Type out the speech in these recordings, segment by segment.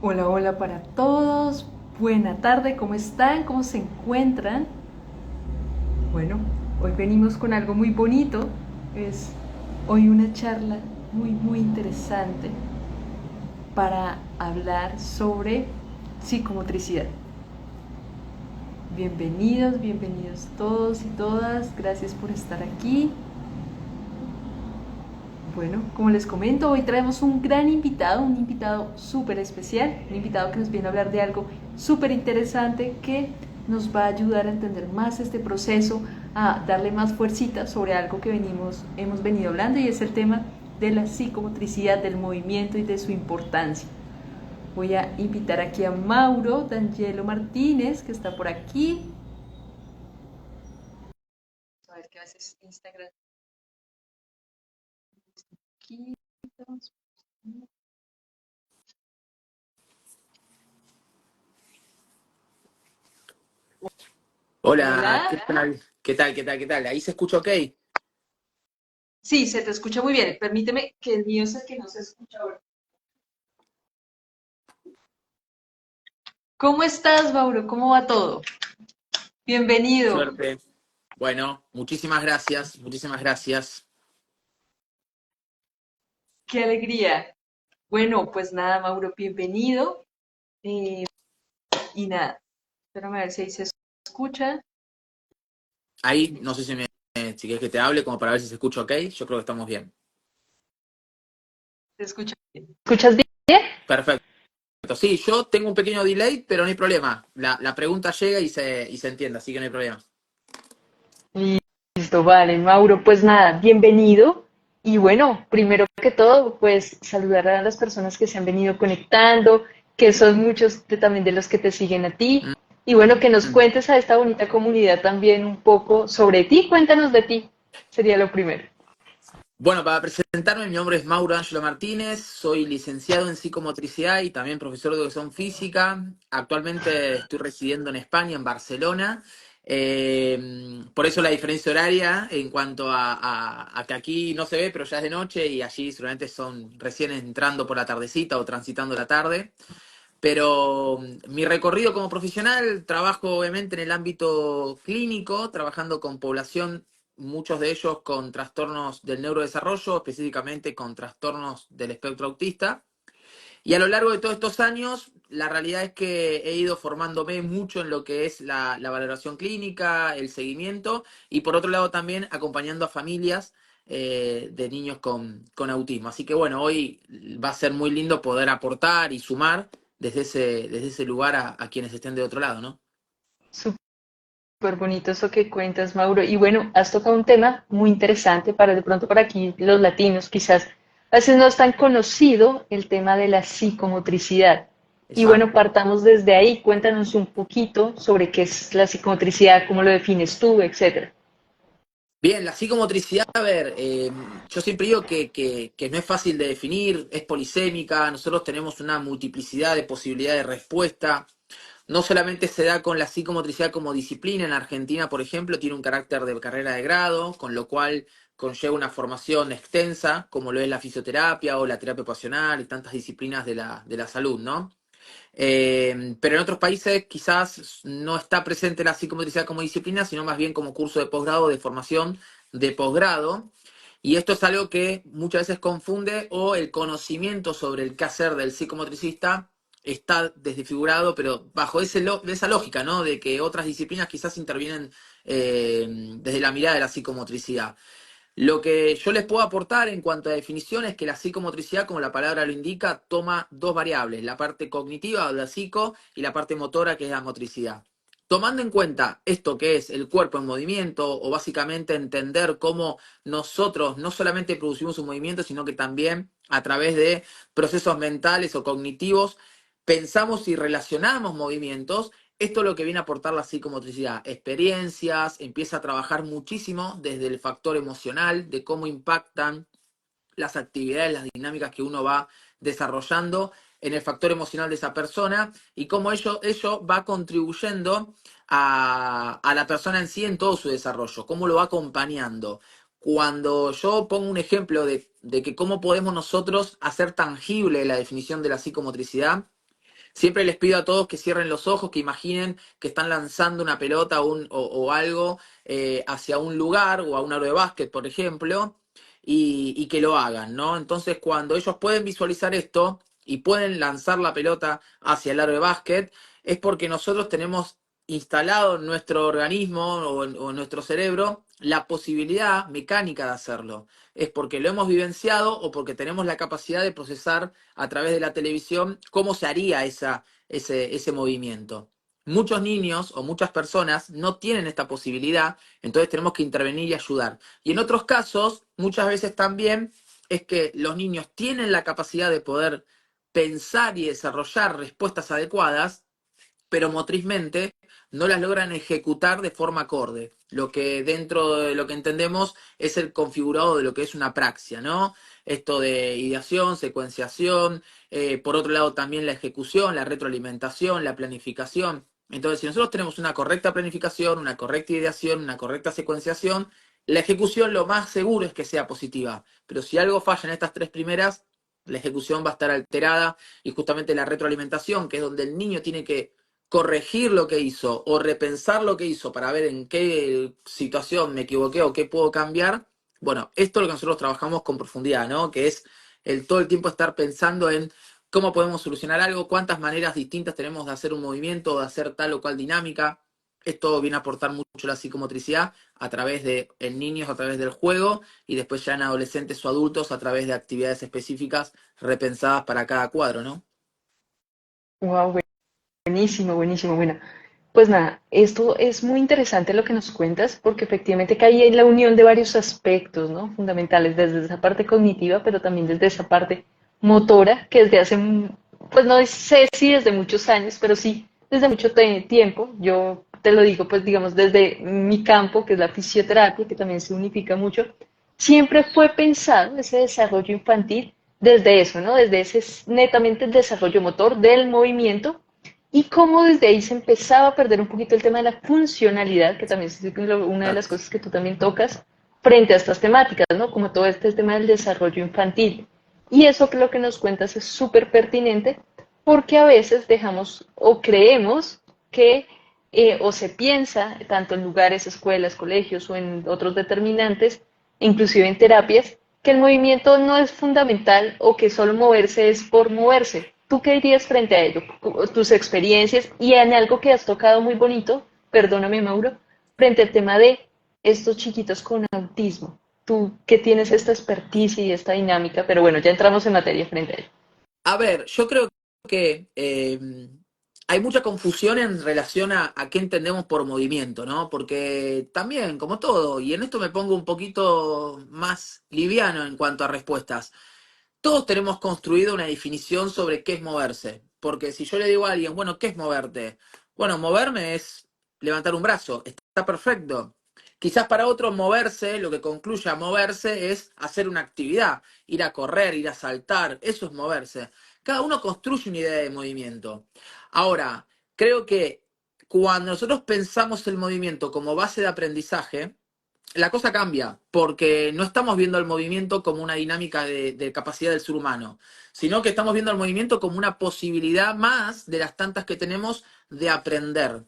Hola, hola para todos. Buena tarde, ¿cómo están? ¿Cómo se encuentran? Bueno, hoy venimos con algo muy bonito. Es hoy una charla muy interesante para hablar sobre psicomotricidad. Bienvenidos todos y todas. Gracias por estar aquí. Bueno, como les comento, hoy traemos un invitado súper especial, un invitado que nos viene a hablar de algo súper interesante que nos va a ayudar a entender más este proceso, a darle más fuercita sobre algo que hemos venido hablando y es el tema de la psicomotricidad, del movimiento y de su importancia. Voy a invitar aquí a Mauro D'Angelo Martínez, que está por aquí. A ver qué haces Instagram. Aquí. Hola, ¿qué Hola. tal? ¿Qué tal? ¿Qué tal? ¿Qué tal? ¿Ahí se escucha ok? Sí, se te escucha muy bien. Permíteme que el mío es el que no se escucha ahora. ¿Cómo estás, Mauro? ¿Cómo va todo? Bienvenido. Suerte. Bueno, muchísimas gracias, muchísimas gracias. Qué alegría. Bueno, pues nada, Mauro, bienvenido. Eh, y nada, espérame a ver si ahí se escucha. Ahí, no sé si quieres que te hable, como para ver si se escucha ok. Yo creo que estamos bien. ¿Se escucha bien? ¿Escuchas bien? Perfecto. Sí, yo tengo un pequeño delay, pero no hay problema. La pregunta llega y se entiende, así que no hay problema. Listo, vale, Mauro, pues nada, bienvenido. Y bueno, primero que todo, pues saludar a las personas que se han venido conectando, que son muchos también de los que te siguen a ti. Y bueno, que nos Mm. cuentes a esta bonita comunidad también un poco sobre ti. Cuéntanos de ti, sería lo primero. Bueno, para presentarme, mi nombre es Mauro Ángelo Martínez, soy licenciado en psicomotricidad y también profesor de educación física. Actualmente estoy residiendo en España, en Barcelona. Por eso la diferencia horaria en cuanto a que aquí no se ve, pero ya es de noche y allí seguramente son recién entrando por la tardecita o transitando la tarde. Pero mi recorrido como profesional, trabajo obviamente en el ámbito clínico, trabajando con población, muchos de ellos con trastornos del neurodesarrollo, específicamente con trastornos del espectro autista. Y a lo largo de todos estos años, la realidad es que he ido formándome mucho en lo que es la valoración clínica, el seguimiento, y por otro lado también acompañando a familias de niños con autismo. Así que bueno, hoy va a ser muy lindo poder aportar y sumar desde ese lugar a quienes estén de otro lado, ¿no? Súper bonito eso que cuentas, Mauro. Y bueno, has tocado un tema muy interesante para de pronto para aquí los latinos, quizás a veces no es tan conocido el tema de la psicomotricidad. Y bueno, Exacto. partamos desde ahí. Cuéntanos un poquito sobre qué es la psicomotricidad, cómo lo defines tú, etcétera. Bien, la psicomotricidad, a ver, yo siempre digo que no es fácil de definir, es polisémica, nosotros tenemos una multiplicidad de posibilidades de respuesta. No solamente se da con la psicomotricidad como disciplina, en Argentina, por ejemplo, tiene un carácter de carrera de grado, con lo cual conlleva una formación extensa, como lo es la fisioterapia o la terapia ocupacional y tantas disciplinas de la salud, ¿no? Pero en otros países quizás no está presente la psicomotricidad como disciplina, sino más bien como curso de posgrado, de formación de posgrado. Y esto es algo que muchas veces confunde o el conocimiento sobre el quehacer del psicomotricista está desfigurado, pero bajo esa lógica, ¿no? De que otras disciplinas quizás intervienen desde la mirada de la psicomotricidad. Lo que yo les puedo aportar en cuanto a definición es que la psicomotricidad, como la palabra lo indica, toma dos variables, la parte cognitiva o la psico y la parte motora, que es la motricidad. Tomando en cuenta esto que es el cuerpo en movimiento, o básicamente entender cómo nosotros no solamente producimos un movimiento, sino que también a través de procesos mentales o cognitivos pensamos y relacionamos movimientos, esto es lo que viene a aportar la psicomotricidad, experiencias, empieza a trabajar muchísimo desde el factor emocional, de cómo impactan las actividades, las dinámicas que uno va desarrollando en el factor emocional de esa persona y cómo ello va contribuyendo a la persona en sí en todo su desarrollo, cómo lo va acompañando. Cuando yo pongo un ejemplo de que cómo podemos nosotros hacer tangible la definición de la psicomotricidad, Siempre les pido a todos que cierren los ojos, que imaginen que están lanzando una pelota o algo hacia un lugar o a un aro de básquet, por ejemplo, y que lo hagan, ¿no? Entonces, cuando ellos pueden visualizar esto y pueden lanzar la pelota hacia el aro de básquet, es porque nosotros tenemos instalado en nuestro organismo o en nuestro cerebro la posibilidad mecánica de hacerlo. Es porque lo hemos vivenciado o porque tenemos la capacidad de procesar a través de la televisión cómo se haría ese movimiento. Muchos niños o muchas personas no tienen esta posibilidad, entonces tenemos que intervenir y ayudar. Y en otros casos, muchas veces también es que los niños tienen la capacidad de poder pensar y desarrollar respuestas adecuadas, pero motrizmente no las logran ejecutar de forma acorde. Lo que dentro de lo que entendemos es el configurado de lo que es una praxia, ¿no? Esto de ideación, secuenciación, por otro lado también la ejecución, la retroalimentación, la planificación. Entonces, si nosotros tenemos una correcta planificación, una correcta ideación, una correcta secuenciación, la ejecución lo más seguro es que sea positiva. Pero si algo falla en estas tres primeras, la ejecución va a estar alterada y justamente la retroalimentación, que es donde el niño tiene que corregir lo que hizo o repensar lo que hizo para ver en qué situación me equivoqué o qué puedo cambiar, bueno, esto es lo que nosotros trabajamos con profundidad, ¿no? Que es el todo el tiempo estar pensando en cómo podemos solucionar algo, cuántas maneras distintas tenemos de hacer un movimiento, de hacer tal o cual dinámica. Esto viene a aportar mucho la psicomotricidad a través de, en niños, a través del juego, y después ya en adolescentes o adultos a través de actividades específicas repensadas para cada cuadro, ¿no? Wow, buenísimo, buenísimo. Bueno, pues nada, esto es muy interesante lo que nos cuentas, porque efectivamente cae en la unión de varios aspectos, ¿no? Fundamentales, desde esa parte cognitiva, pero también desde esa parte motora, que desde hace, pues no sé si desde muchos años, pero sí desde mucho tiempo. Yo te lo digo, pues digamos, desde mi campo, que es la fisioterapia, que también se unifica mucho, siempre fue pensado ese desarrollo infantil desde eso, ¿no? Desde ese netamente el desarrollo motor del movimiento y cómo desde ahí se empezaba a perder un poquito el tema de la funcionalidad, que también es una de las Exacto. cosas que tú también tocas frente a estas temáticas, ¿no? Como todo este tema del desarrollo infantil. Y eso que lo que nos cuentas es súper pertinente porque a veces dejamos o creemos que o se piensa, tanto en lugares, escuelas, colegios o en otros determinantes, inclusive en terapias, que el movimiento no es fundamental o que solo moverse es por moverse. ¿Tú qué dirías frente a ello? Tus experiencias y en algo que has tocado muy bonito, perdóname Mauro, frente al tema de estos chiquitos con autismo. Tú que tienes esta experticia y esta dinámica, pero bueno, ya entramos en materia frente a ello. A ver, yo creo que hay mucha confusión en relación a qué entendemos por movimiento, ¿no? Porque también, como todo, y en esto me pongo un poquito más liviano en cuanto a respuestas, todos tenemos construido una definición sobre qué es moverse. Porque si yo le digo a alguien, bueno, ¿qué es moverte? Bueno, moverme es levantar un brazo, está perfecto. Quizás para otros moverse, lo que concluye a moverse es hacer una actividad, ir a correr, ir a saltar, eso es moverse. Cada uno construye una idea de movimiento. Ahora, creo que cuando nosotros pensamos el movimiento como base de aprendizaje, la cosa cambia, porque no estamos viendo el movimiento como una dinámica de capacidad del ser humano, sino que estamos viendo el movimiento como una posibilidad más de las tantas que tenemos de aprender.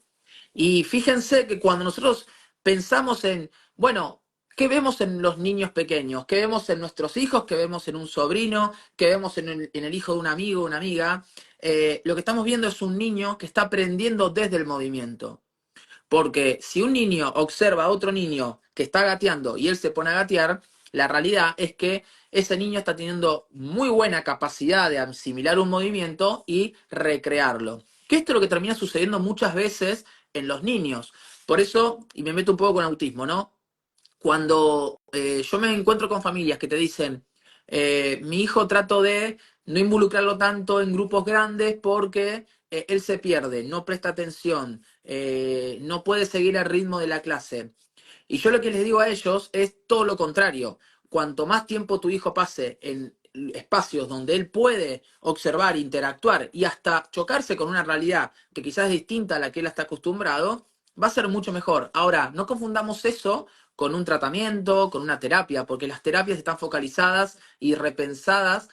Y fíjense que cuando nosotros pensamos en, bueno, ¿qué vemos en los niños pequeños? ¿Qué vemos en nuestros hijos? ¿Qué vemos en un sobrino? ¿Qué vemos en el hijo de un amigo, una amiga? Lo que estamos viendo es un niño que está aprendiendo desde el movimiento. Porque si un niño observa a otro niño que está gateando y él se pone a gatear, la realidad es que ese niño está teniendo muy buena capacidad de asimilar un movimiento y recrearlo. Que esto es lo que termina sucediendo muchas veces en los niños. Por eso, y me meto un poco con autismo, ¿no? Cuando yo me encuentro con familias que te dicen, mi hijo trato de no involucrarlo tanto en grupos grandes porque él se pierde, no presta atención, no puede seguir el ritmo de la clase. Y yo lo que les digo a ellos es todo lo contrario. Cuanto más tiempo tu hijo pase en espacios donde él puede observar, interactuar y hasta chocarse con una realidad que quizás es distinta a la que él está acostumbrado, va a ser mucho mejor. Ahora, no confundamos eso con un tratamiento, con una terapia, porque las terapias están focalizadas y repensadas,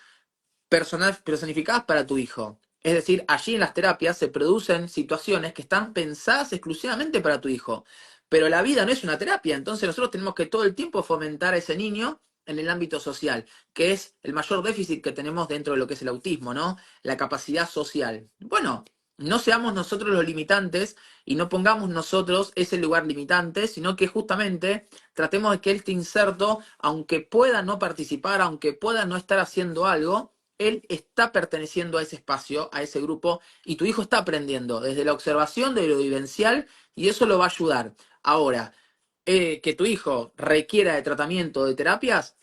personificadas para tu hijo. Es decir, allí en las terapias se producen situaciones que están pensadas exclusivamente para tu hijo. Pero la vida no es una terapia, entonces nosotros tenemos que todo el tiempo fomentar a ese niño en el ámbito social, que es el mayor déficit que tenemos dentro de lo que es el autismo, ¿no? La capacidad social. Bueno, no seamos nosotros los limitantes y no pongamos nosotros ese lugar limitante, sino que justamente tratemos de que este inserto, aunque pueda no participar, aunque pueda no estar haciendo algo, él está perteneciendo a ese espacio, a ese grupo, y tu hijo está aprendiendo desde la observación de lo vivencial y eso lo va a ayudar. Ahora, que tu hijo requiera de tratamiento, de terapias,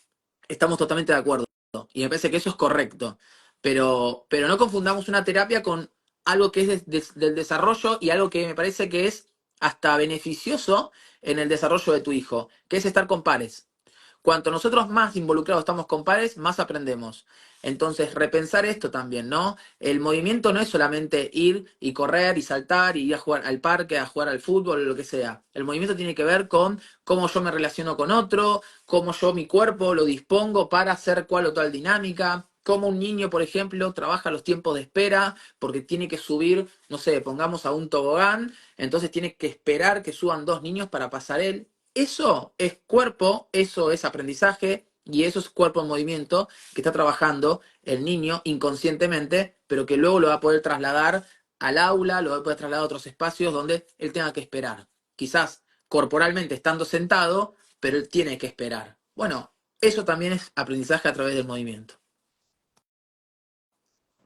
estamos totalmente de acuerdo. Y me parece que eso es correcto. Pero no confundamos una terapia con algo que es del desarrollo y algo que me parece que es hasta beneficioso en el desarrollo de tu hijo, que es estar con pares. Cuanto nosotros más involucrados estamos con pares, más aprendemos. Entonces, repensar esto también, ¿no? El movimiento no es solamente ir y correr y saltar y ir a jugar al parque, a jugar al fútbol o lo que sea. El movimiento tiene que ver con cómo yo me relaciono con otro, cómo yo mi cuerpo lo dispongo para hacer cual o tal dinámica, cómo un niño, por ejemplo, trabaja los tiempos de espera porque tiene que subir, no sé, pongamos a un tobogán, entonces tiene que esperar que suban dos niños para pasar él. Eso es cuerpo, eso es aprendizaje y eso es cuerpo en movimiento que está trabajando el niño inconscientemente, pero que luego lo va a poder trasladar al aula, lo va a poder trasladar a otros espacios donde él tenga que esperar. Quizás corporalmente estando sentado, pero él tiene que esperar. Bueno, eso también es aprendizaje a través del movimiento.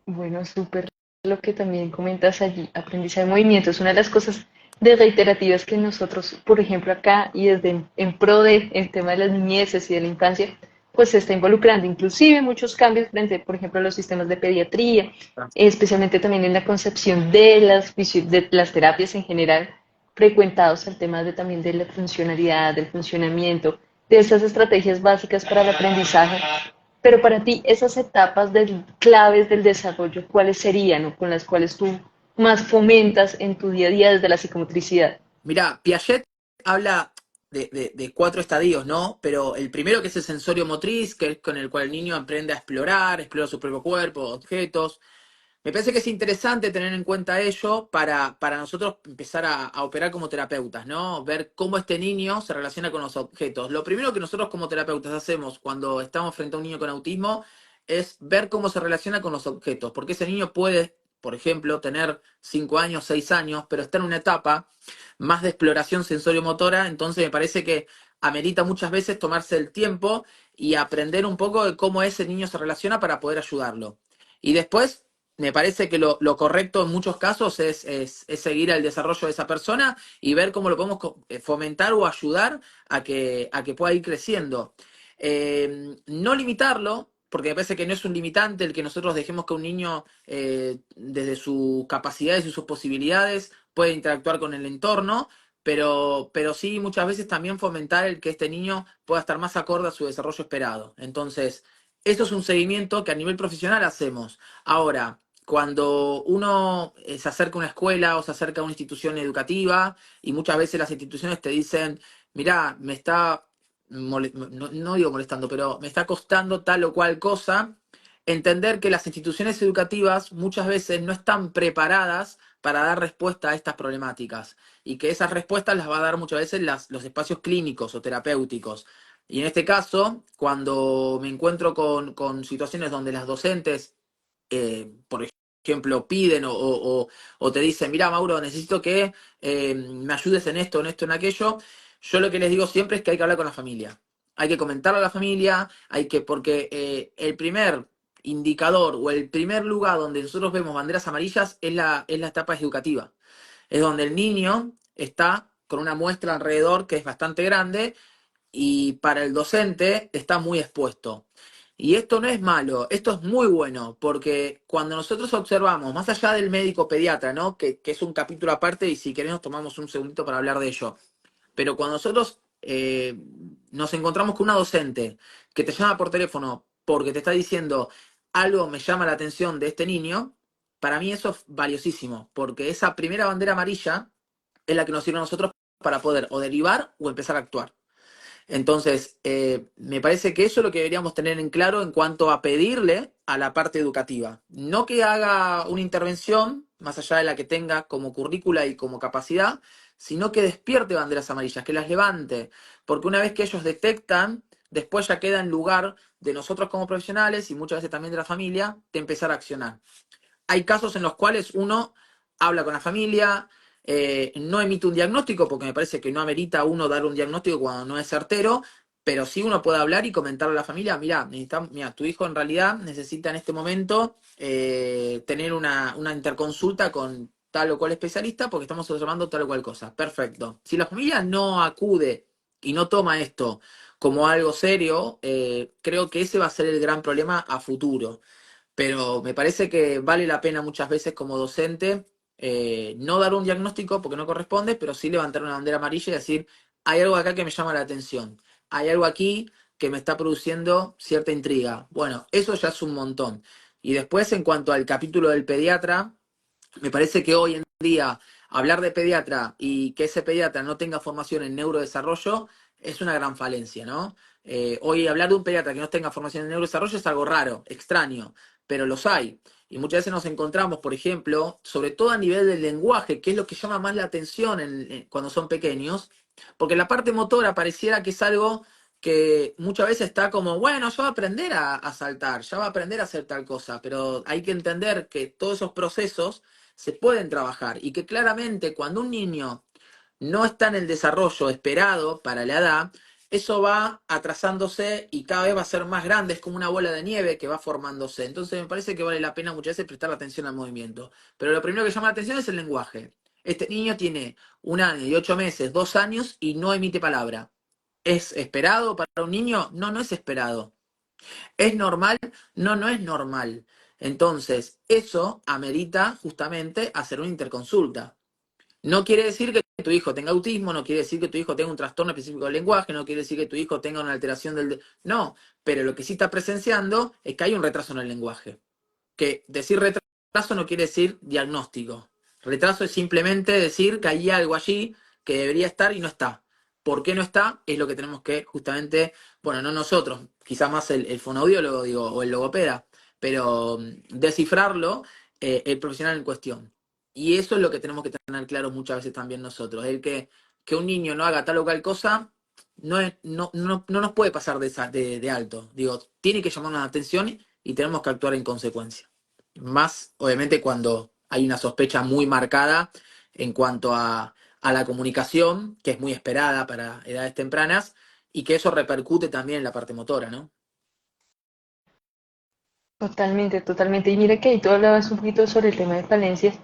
Bueno, súper lo que también comentas allí, aprendizaje de movimiento, es una de las cosas de reiterativas que nosotros, por ejemplo, acá y desde en pro de el tema de las niñeces y de la infancia, pues se está involucrando, inclusive muchos cambios frente, por ejemplo, a los sistemas de pediatría, especialmente también en la concepción de de las terapias en general, frecuentados al tema de también de la funcionalidad, del funcionamiento, de esas estrategias básicas para el aprendizaje. Pero para ti, esas etapas claves del desarrollo, ¿cuáles serían o con las cuales tú más fomentas en tu día a día desde la psicomotricidad? Mirá, Piaget habla de cuatro estadios, ¿no? Pero el primero que es el sensorio motriz, que es con el cual el niño aprende a explorar, explora su propio cuerpo, objetos. Me parece que es interesante tener en cuenta ello para nosotros empezar a operar como terapeutas, ¿no? Ver cómo este niño se relaciona con los objetos. Lo primero que nosotros como terapeutas hacemos cuando estamos frente a un niño con autismo es ver cómo se relaciona con los objetos, porque ese niño puede, por ejemplo, tener 5 años, 6 años, pero está en una etapa más de exploración sensorio-motora, entonces me parece que amerita muchas veces tomarse el tiempo y aprender un poco de cómo ese niño se relaciona para poder ayudarlo. Y después me parece que lo correcto en muchos casos es seguir el desarrollo de esa persona y ver cómo lo podemos fomentar o ayudar a que pueda ir creciendo. No limitarlo, porque me parece que no es un limitante el que nosotros dejemos que un niño, desde sus capacidades y sus posibilidades, pueda interactuar con el entorno, pero sí muchas veces también fomentar el que este niño pueda estar más acorde a su desarrollo esperado. Entonces, eso es un seguimiento que a nivel profesional hacemos. Ahora, cuando uno se acerca a una escuela o se acerca a una institución educativa y muchas veces las instituciones te dicen, mirá, me está, no digo molestando, pero me está costando tal o cual cosa, entender que las instituciones educativas muchas veces no están preparadas para dar respuesta a estas problemáticas y que esas respuestas las va a dar muchas veces los espacios clínicos o terapéuticos. Y en este caso, cuando me encuentro con situaciones donde las docentes, por ejemplo, piden o te dicen, mira, Mauro, necesito que me ayudes en esto, en aquello, yo lo que les digo siempre es que hay que hablar con la familia. Hay que comentarlo a la familia, porque el primer indicador o el primer lugar donde nosotros vemos banderas amarillas es la etapa educativa. Es donde el niño está con una muestra alrededor que es bastante grande y para el docente está muy expuesto. Y esto no es malo, esto es muy bueno, porque cuando nosotros observamos, más allá del médico pediatra, ¿no? Que es un capítulo aparte y si queremos tomamos un segundito para hablar de ello, pero cuando nosotros nos encontramos con una docente que te llama por teléfono porque te está diciendo algo me llama la atención de este niño, para mí eso es valiosísimo, porque esa primera bandera amarilla es la que nos sirve a nosotros para poder o derivar o empezar a actuar. Entonces, me parece que eso es lo que deberíamos tener en claro en cuanto a pedirle a la parte educativa. No que haga una intervención, más allá de la que tenga como currícula y como capacidad, sino que despierte banderas amarillas, que las levante, porque una vez que ellos detectan, después ya queda en lugar de nosotros como profesionales y muchas veces también de la familia, de empezar a accionar. Hay casos en los cuales uno habla con la familia, no emite un diagnóstico, porque me parece que no amerita uno dar un diagnóstico cuando no es certero, pero sí uno puede hablar y comentarle a la familia, mira, tu hijo en realidad necesita en este momento tener una interconsulta con tal o cual especialista porque estamos observando tal o cual cosa. Perfecto. Si la familia no acude y no toma esto como algo serio, creo que ese va a ser el gran problema a futuro. Pero me parece que vale la pena muchas veces como docente no dar un diagnóstico porque no corresponde, pero sí levantar una bandera amarilla y decir, hay algo acá que me llama la atención, hay algo aquí que me está produciendo cierta intriga. Bueno, eso ya es un montón. Y después, en cuanto al capítulo del pediatra, me parece que hoy en día hablar de pediatra y que ese pediatra no tenga formación en neurodesarrollo es una gran falencia, ¿no? Hoy hablar de un pediatra que no tenga formación en neurodesarrollo es algo raro, extraño, pero los hay. Y muchas veces nos encontramos, por ejemplo, sobre todo a nivel del lenguaje, que es lo que llama más la atención cuando son pequeños, porque la parte motora pareciera que es algo que muchas veces está como, bueno, ya va a aprender a saltar, ya va a aprender a hacer tal cosa, pero hay que entender que todos esos procesos se pueden trabajar y que claramente cuando un niño no está en el desarrollo esperado para la edad, eso va atrasándose y cada vez va a ser más grande, es como una bola de nieve que va formándose. Entonces me parece que vale la pena muchas veces prestar atención al movimiento. Pero lo primero que llama la atención es el lenguaje. Este niño tiene 1 año y 8 meses, 2 años y no emite palabra. ¿Es esperado para un niño? No, no es esperado. ¿Es normal? No, no es normal. Entonces, eso amerita justamente hacer una interconsulta. No quiere decir que tu hijo tenga autismo, no quiere decir que tu hijo tenga un trastorno específico del lenguaje, no quiere decir que tu hijo tenga una alteración del... No, pero lo que sí está presenciando es que hay un retraso en el lenguaje. Que decir retraso no quiere decir diagnóstico. Retraso es simplemente decir que hay algo allí que debería estar y no está. ¿Por qué no está? Es lo que tenemos que justamente, bueno, no nosotros, quizás más el fonoaudiólogo, digo, o el logopeda, pero descifrarlo el profesional en cuestión. Y eso es lo que tenemos que tener claro muchas veces también nosotros. Que un niño no haga tal o cual cosa no nos puede pasar de alto. Digo, tiene que llamarnos la atención y tenemos que actuar en consecuencia. Más, obviamente, cuando hay una sospecha muy marcada en cuanto a la comunicación, que es muy esperada para edades tempranas, y que eso repercute también en la parte motora, ¿no? Totalmente, totalmente. Y mira que ahí tú hablabas un poquito sobre el tema de falencias,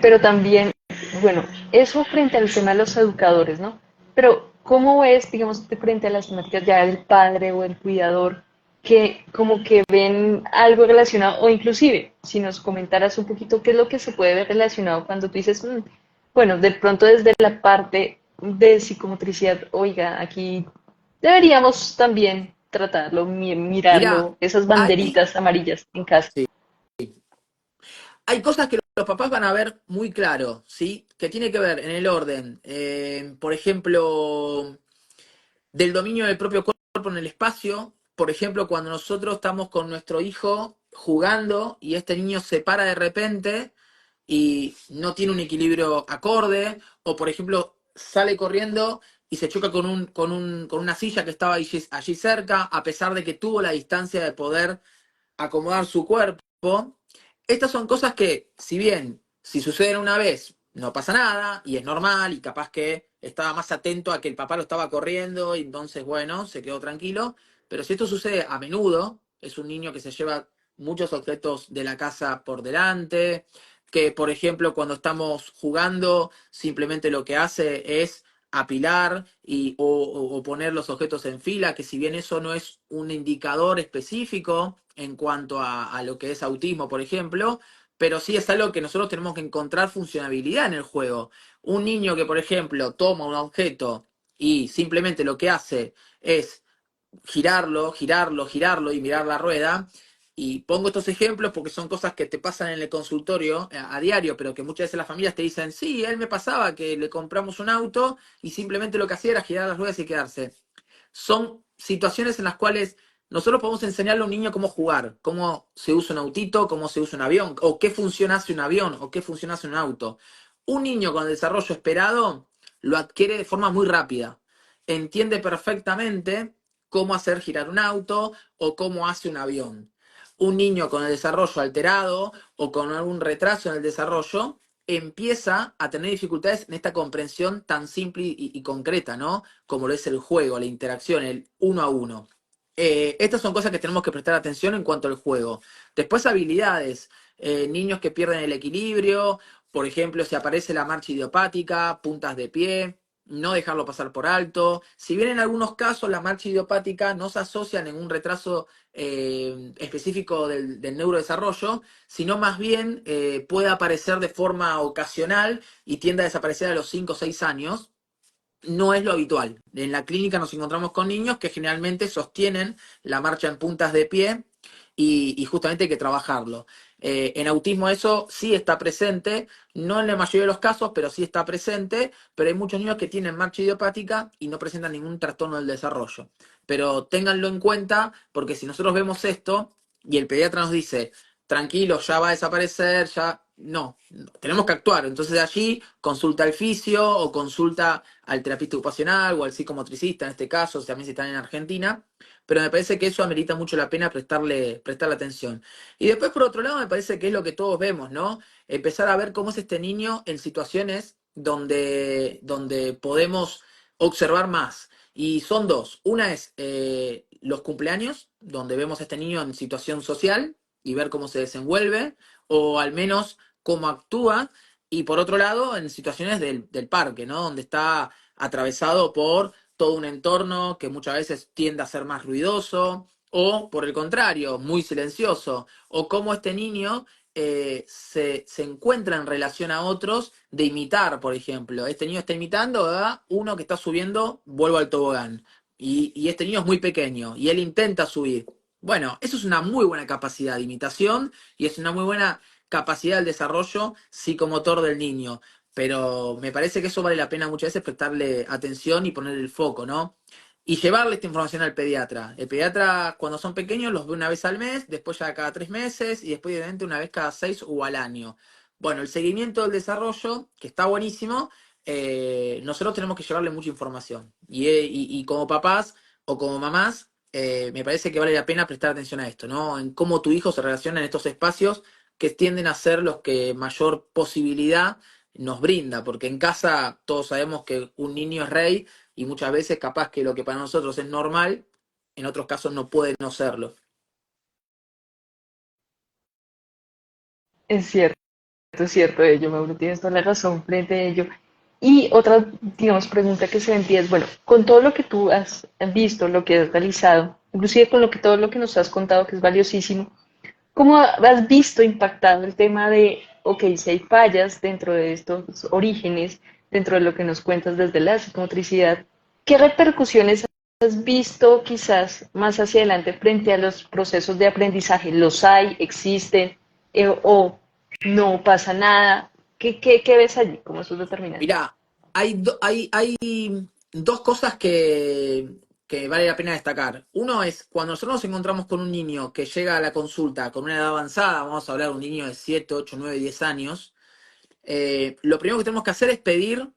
pero también, bueno, eso frente al tema de los educadores, ¿no? Pero, ¿cómo ves, digamos, de frente a las temáticas ya del padre o el cuidador, que como que ven algo relacionado, o inclusive, si nos comentaras un poquito qué es lo que se puede ver relacionado cuando tú dices, bueno, de pronto desde la parte de psicomotricidad, oiga, aquí deberíamos también tratarlo, Mirá, mirarlo, esas hay, banderitas amarillas en casa. sí, hay cosas que los papás van a ver muy claro, ¿sí? Que tiene que ver en el orden, por ejemplo, del dominio del propio cuerpo en el espacio. Por ejemplo, cuando nosotros estamos con nuestro hijo jugando y este niño se para de repente y no tiene un equilibrio acorde, o por ejemplo sale corriendo y se choca con una silla que estaba allí cerca, a pesar de que tuvo la distancia de poder acomodar su cuerpo. Estas son cosas que, si bien, si suceden una vez, no pasa nada, y es normal, y capaz que estaba más atento a que el papá lo estaba corriendo, y entonces, bueno, se quedó tranquilo. Pero si esto sucede a menudo, es un niño que se lleva muchos objetos de la casa por delante, que, por ejemplo, cuando estamos jugando, simplemente lo que hace es apilar o poner los objetos en fila, que si bien eso no es un indicador específico en cuanto a lo que es autismo, por ejemplo, pero sí es algo que nosotros tenemos que encontrar funcionabilidad en el juego. Un niño que, por ejemplo, toma un objeto y simplemente lo que hace es girarlo, girarlo, girarlo y mirar la rueda. Y pongo estos ejemplos porque son cosas que te pasan en el consultorio a diario, pero que muchas veces las familias te dicen, sí, él me pasaba que le compramos un auto y simplemente lo que hacía era girar las ruedas y quedarse. Son situaciones en las cuales nosotros podemos enseñarle a un niño cómo jugar, cómo se usa un autito, cómo se usa un avión, o qué función hace un avión, o qué función hace un auto. Un niño con el desarrollo esperado lo adquiere de forma muy rápida. Entiende perfectamente cómo hacer girar un auto o cómo hace un avión. Un niño con el desarrollo alterado o con algún retraso en el desarrollo empieza a tener dificultades en esta comprensión tan simple y concreta, ¿no? Como lo es el juego, la interacción, el uno a uno. Estas son cosas que tenemos que prestar atención en cuanto al juego. Después habilidades, niños que pierden el equilibrio, por ejemplo, si aparece la marcha idiopática, puntas de pie, no dejarlo pasar por alto. Si bien en algunos casos la marcha idiopática no se asocia a ningún retraso específico del neurodesarrollo, sino más bien puede aparecer de forma ocasional y tiende a desaparecer a los 5 o 6 años. No es lo habitual. En la clínica nos encontramos con niños que generalmente sostienen la marcha en puntas de pie y justamente hay que trabajarlo. En autismo eso sí está presente, no en la mayoría de los casos, pero sí está presente, pero hay muchos niños que tienen marcha idiopática y no presentan ningún trastorno del desarrollo. Pero ténganlo en cuenta porque si nosotros vemos esto y el pediatra nos dice, tranquilo, ya va a desaparecer, ya no, tenemos que actuar. Entonces allí consulta al fisio o consulta al terapista ocupacional o al psicomotricista en este caso, también si están en Argentina, pero me parece que eso amerita mucho la pena prestarle atención. Y después, por otro lado, me parece que es lo que todos vemos, ¿no? Empezar a ver cómo es este niño en situaciones donde podemos observar más. Y son dos. Una es los cumpleaños, donde vemos a este niño en situación social y ver cómo se desenvuelve, o al menos cómo actúa. Y por otro lado, en situaciones del parque, ¿no? Donde está atravesado por todo un entorno que muchas veces tiende a ser más ruidoso, o por el contrario, muy silencioso, o cómo este niño se encuentra en relación a otros de imitar, por ejemplo. Este niño está imitando a uno que está subiendo, vuelvo al tobogán, y este niño es muy pequeño, y él intenta subir. Bueno, eso es una muy buena capacidad de imitación y es una muy buena capacidad del desarrollo psicomotor del niño. Pero me parece que eso vale la pena muchas veces prestarle atención y poner el foco, ¿no? Y llevarle esta información al pediatra. El pediatra, cuando son pequeños, los ve una vez al mes, después ya cada 3 meses y después, evidentemente, una vez cada 6 o al año. Bueno, el seguimiento del desarrollo, que está buenísimo, nosotros tenemos que llevarle mucha información. Y como papás o como mamás, me parece que vale la pena prestar atención a esto, ¿no? En cómo tu hijo se relaciona en estos espacios que tienden a ser los que mayor posibilidad nos brinda, porque en casa todos sabemos que un niño es rey y muchas veces capaz que lo que para nosotros es normal, en otros casos no puede no serlo. Es cierto ello, Mauro, tienes toda la razón frente a ello. Y otra, digamos, pregunta que se me envía es, bueno, con todo lo que tú has visto, lo que has realizado, inclusive con todo lo que nos has contado, que es valiosísimo, ¿cómo has visto impactado el tema de, ok, si hay fallas dentro de estos orígenes, dentro de lo que nos cuentas desde la psicomotricidad, qué repercusiones has visto quizás más hacia adelante frente a los procesos de aprendizaje? ¿Los hay, existen o no pasa nada? ¿Qué ves allí? ¿Cómo eso es determinante? Mirá, hay dos cosas que vale la pena destacar. Uno es cuando nosotros nos encontramos con un niño que llega a la consulta con una edad avanzada, vamos a hablar de un niño de 7 8 9 10 años, lo primero que tenemos que hacer es pedir,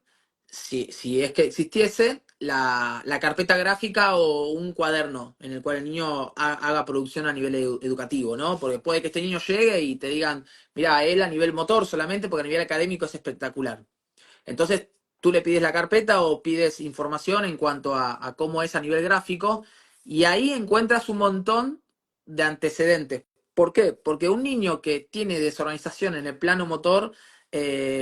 si es que existiese, la carpeta gráfica o un cuaderno en el cual el niño haga producción a nivel educativo, ¿no? Porque puede que este niño llegue y te digan, mira, él a nivel motor solamente, porque a nivel académico es espectacular. Entonces, tú le pides la carpeta o pides información en cuanto a cómo es a nivel gráfico y ahí encuentras un montón de antecedentes. ¿Por qué? Porque un niño que tiene desorganización en el plano motor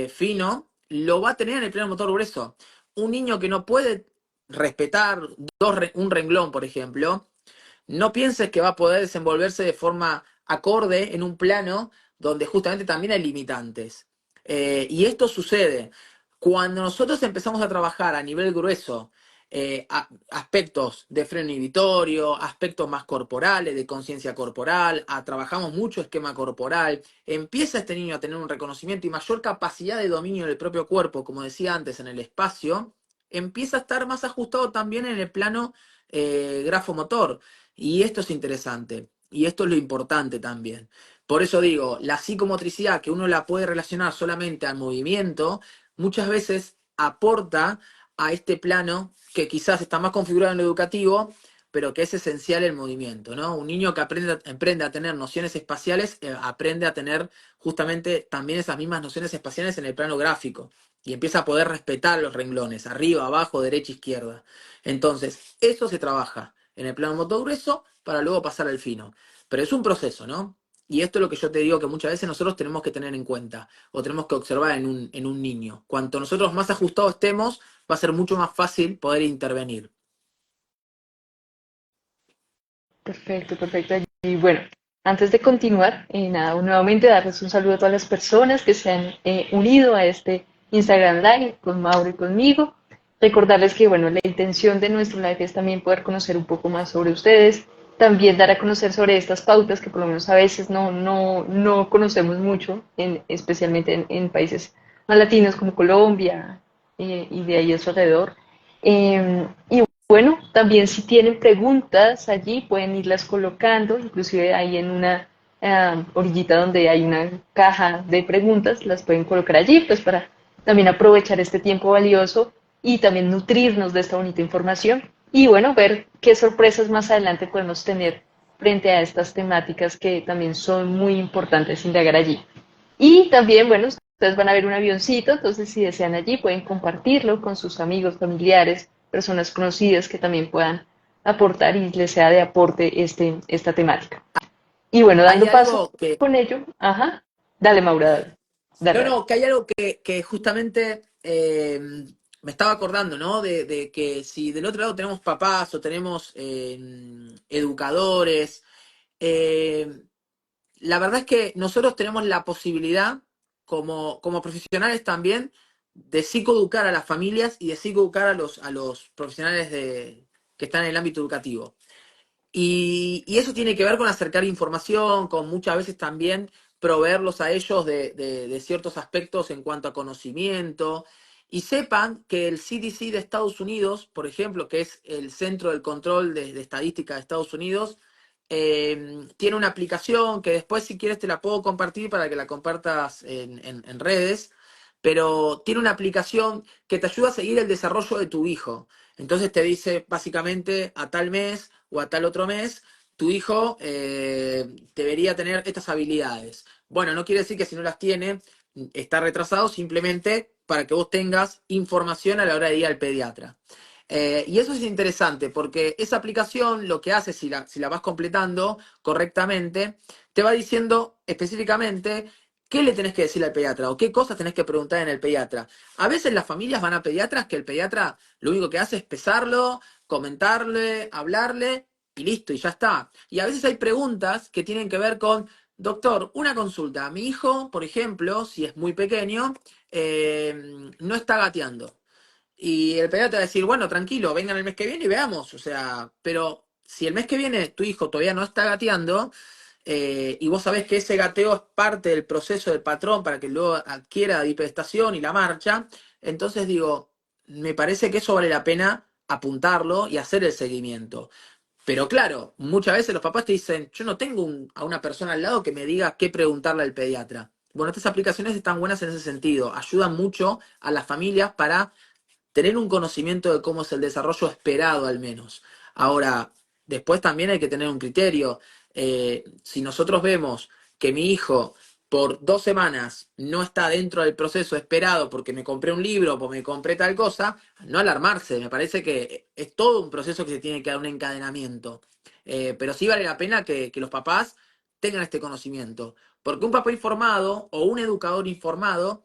fino, lo va a tener en el plano motor grueso. Un niño que no puede respetar un renglón, por ejemplo, no pienses que va a poder desenvolverse de forma acorde en un plano donde justamente también hay limitantes. Y esto sucede cuando nosotros empezamos a trabajar a nivel grueso aspectos de freno inhibitorio, aspectos más corporales, de conciencia corporal, trabajamos mucho esquema corporal, empieza este niño a tener un reconocimiento y mayor capacidad de dominio del propio cuerpo, como decía antes, en el espacio, empieza a estar más ajustado también en el plano grafomotor. Y esto es interesante, y esto es lo importante también. Por eso digo, la psicomotricidad, que uno la puede relacionar solamente al movimiento, muchas veces aporta a este plano que quizás está más configurado en lo educativo, pero que es esencial el movimiento, ¿no? Un niño que aprende a tener nociones espaciales, aprende a tener justamente también esas mismas nociones espaciales en el plano gráfico y empieza a poder respetar los renglones, arriba, abajo, derecha, izquierda. Entonces, eso se trabaja en el plano motor grueso para luego pasar al fino. Pero es un proceso, ¿no? Y esto es lo que yo te digo que muchas veces nosotros tenemos que tener en cuenta o tenemos que observar en un niño. Cuanto nosotros más ajustados estemos, va a ser mucho más fácil poder intervenir. Perfecto, perfecto. Y bueno, antes de continuar, nada, nuevamente darles un saludo a todas las personas que se han unido a este Instagram Live con Mauro y conmigo. Recordarles que, bueno, la intención de nuestro live es también poder conocer un poco más sobre ustedes, también dar a conocer sobre estas pautas que por lo menos a veces no conocemos mucho, especialmente en países más latinos como Colombia y de ahí a su alrededor. Y bueno, también si tienen preguntas allí pueden irlas colocando, inclusive ahí en una orillita donde hay una caja de preguntas, las pueden colocar allí, pues para también aprovechar este tiempo valioso y también nutrirnos de esta bonita información y bueno, ver qué sorpresas más adelante podemos tener frente a estas temáticas que también son muy importantes indagar allí. Y también, bueno, ustedes van a ver un avioncito, entonces si desean allí pueden compartirlo con sus amigos, familiares, personas conocidas que también puedan aportar y les sea de aporte esta temática. Y bueno, Hay dando paso algo que, con ello, ajá, dale Maura, dale, no, dale. no, que hay algo que justamente me estaba acordando, ¿no? De que si del otro lado tenemos papás o tenemos educadores, eh, la verdad es que nosotros tenemos la posibilidad, como profesionales también, de psicoeducar a las familias y de psicoeducar a los profesionales que están en el ámbito educativo. Y eso tiene que ver con acercar información, con muchas veces también proveerlos a ellos de ciertos aspectos en cuanto a conocimiento. Y sepan que el CDC de Estados Unidos, por ejemplo, que es el Centro del Control de Estadística de Estados Unidos, tiene una aplicación que después si quieres te la puedo compartir para que la compartas en redes, pero tiene una aplicación que te ayuda a seguir el desarrollo de tu hijo. Entonces te dice básicamente a tal mes o a tal otro mes, tu hijo debería tener estas habilidades. Bueno, no quiere decir que si no las tiene, está retrasado, simplemente para que vos tengas información a la hora de ir al pediatra. Y eso es interesante porque esa aplicación lo que hace, si la vas completando correctamente, te va diciendo específicamente qué le tenés que decir al pediatra o qué cosas tenés que preguntar en el pediatra. A veces las familias van a pediatras que el pediatra lo único que hace es pesarlo, comentarle, hablarle y listo, y ya está. Y a veces hay preguntas que tienen que ver con, doctor, una consulta. Mi hijo, por ejemplo, si es muy pequeño, no está gateando. Y el pediatra va a decir, bueno, tranquilo, vengan el mes que viene y veamos. O sea, pero si el mes que viene tu hijo todavía no está gateando, y vos sabés que ese gateo es parte del proceso del patrón para que luego adquiera la hiperestación y la marcha, entonces digo, me parece que eso vale la pena apuntarlo y hacer el seguimiento. Pero claro, muchas veces los papás te dicen, yo no tengo a una persona al lado que me diga qué preguntarle al pediatra. Bueno, estas aplicaciones están buenas en ese sentido, ayudan mucho a las familias para tener un conocimiento de cómo es el desarrollo esperado al menos. Ahora, después también hay que tener un criterio. Si nosotros vemos que mi hijo por 2 semanas no está dentro del proceso esperado porque me compré un libro o porque me compré tal cosa, no alarmarse. Me parece que es todo un proceso que se tiene que dar un encadenamiento. Pero sí vale la pena que los papás tengan este conocimiento. Porque un papá informado o un educador informado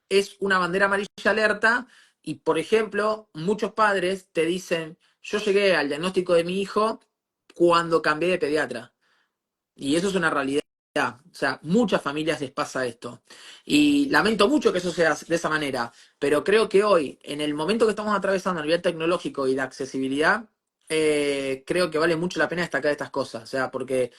es una bandera amarilla alerta y, por ejemplo, muchos padres te dicen, yo llegué al diagnóstico de mi hijo cuando cambié de pediatra. Y eso es una realidad. O sea, muchas familias les pasa esto. Y lamento mucho que eso sea de esa manera, pero creo que hoy, en el momento que estamos atravesando a nivel tecnológico y de accesibilidad, creo que vale mucho la pena destacar estas cosas. O sea, porque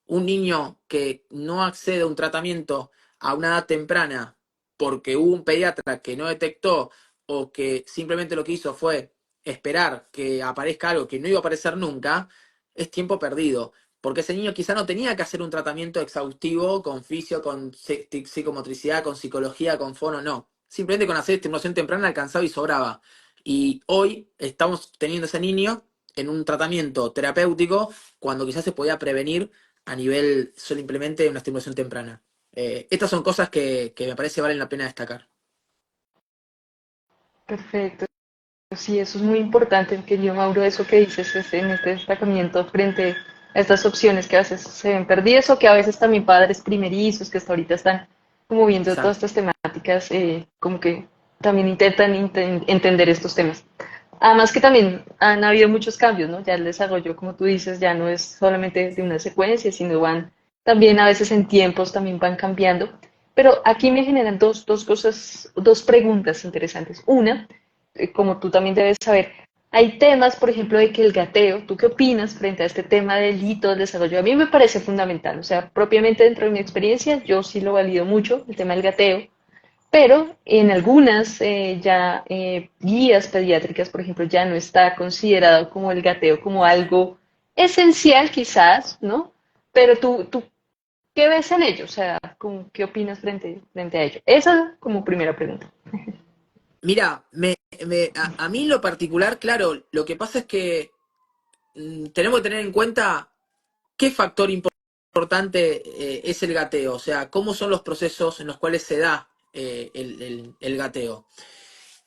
un niño que no accede a un tratamiento a una edad temprana porque hubo un pediatra que no detectó o que simplemente lo que hizo fue esperar que aparezca algo que no iba a aparecer nunca, es tiempo perdido. Porque ese niño quizá no tenía que hacer un tratamiento exhaustivo con fisio, con psicomotricidad, con psicología, con fono, no. Simplemente con hacer estimulación temprana alcanzaba y sobraba. Y hoy estamos teniendo ese niño en un tratamiento terapéutico cuando quizás se podía prevenir a nivel simplemente de una estimulación temprana. Estas son cosas que me parece valen la pena destacar. Perfecto. Sí, eso es muy importante, querido Mauro, eso que dices en este destacamiento frente a estas opciones que a veces se ven perdidas o que a veces también padres primerizos que hasta ahorita están como viendo todas Exacto. estas temáticas, como que también intentan entender estos temas. Además que también han habido muchos cambios, ¿no? Ya el desarrollo, como tú dices, ya no es solamente de una secuencia, sino van también a veces en tiempos también van cambiando. Pero aquí me generan dos cosas, dos preguntas interesantes. Una, como tú también debes saber, hay temas, por ejemplo, de que el gateo, ¿tú qué opinas frente a este tema del hito del desarrollo? A mí me parece fundamental, o sea, propiamente dentro de mi experiencia, yo sí lo valido mucho, el tema del gateo, pero en algunas guías pediátricas, por ejemplo, ya no está considerado como el gateo como algo esencial quizás, ¿no? Pero tú ¿qué ves en ello? O sea, ¿qué opinas frente a ello? Esa como primera pregunta. Mira, a mí en lo particular, claro, lo que pasa es que tenemos que tener en cuenta qué factor importante es el gateo, o sea, cómo son los procesos en los cuales se da el gateo.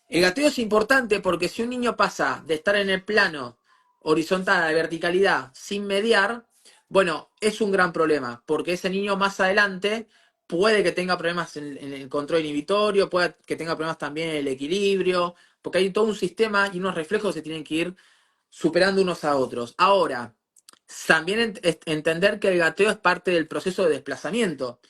El gateo es importante porque si un niño pasa de estar en el plano horizontal a la verticalidad sin mediar, bueno, es un gran problema, porque ese niño más adelante puede que tenga problemas en el control inhibitorio, puede que tenga problemas también en el equilibrio, porque hay todo un sistema y unos reflejos que se tienen que ir superando unos a otros. Ahora, también entender que el gateo es parte del proceso de desplazamiento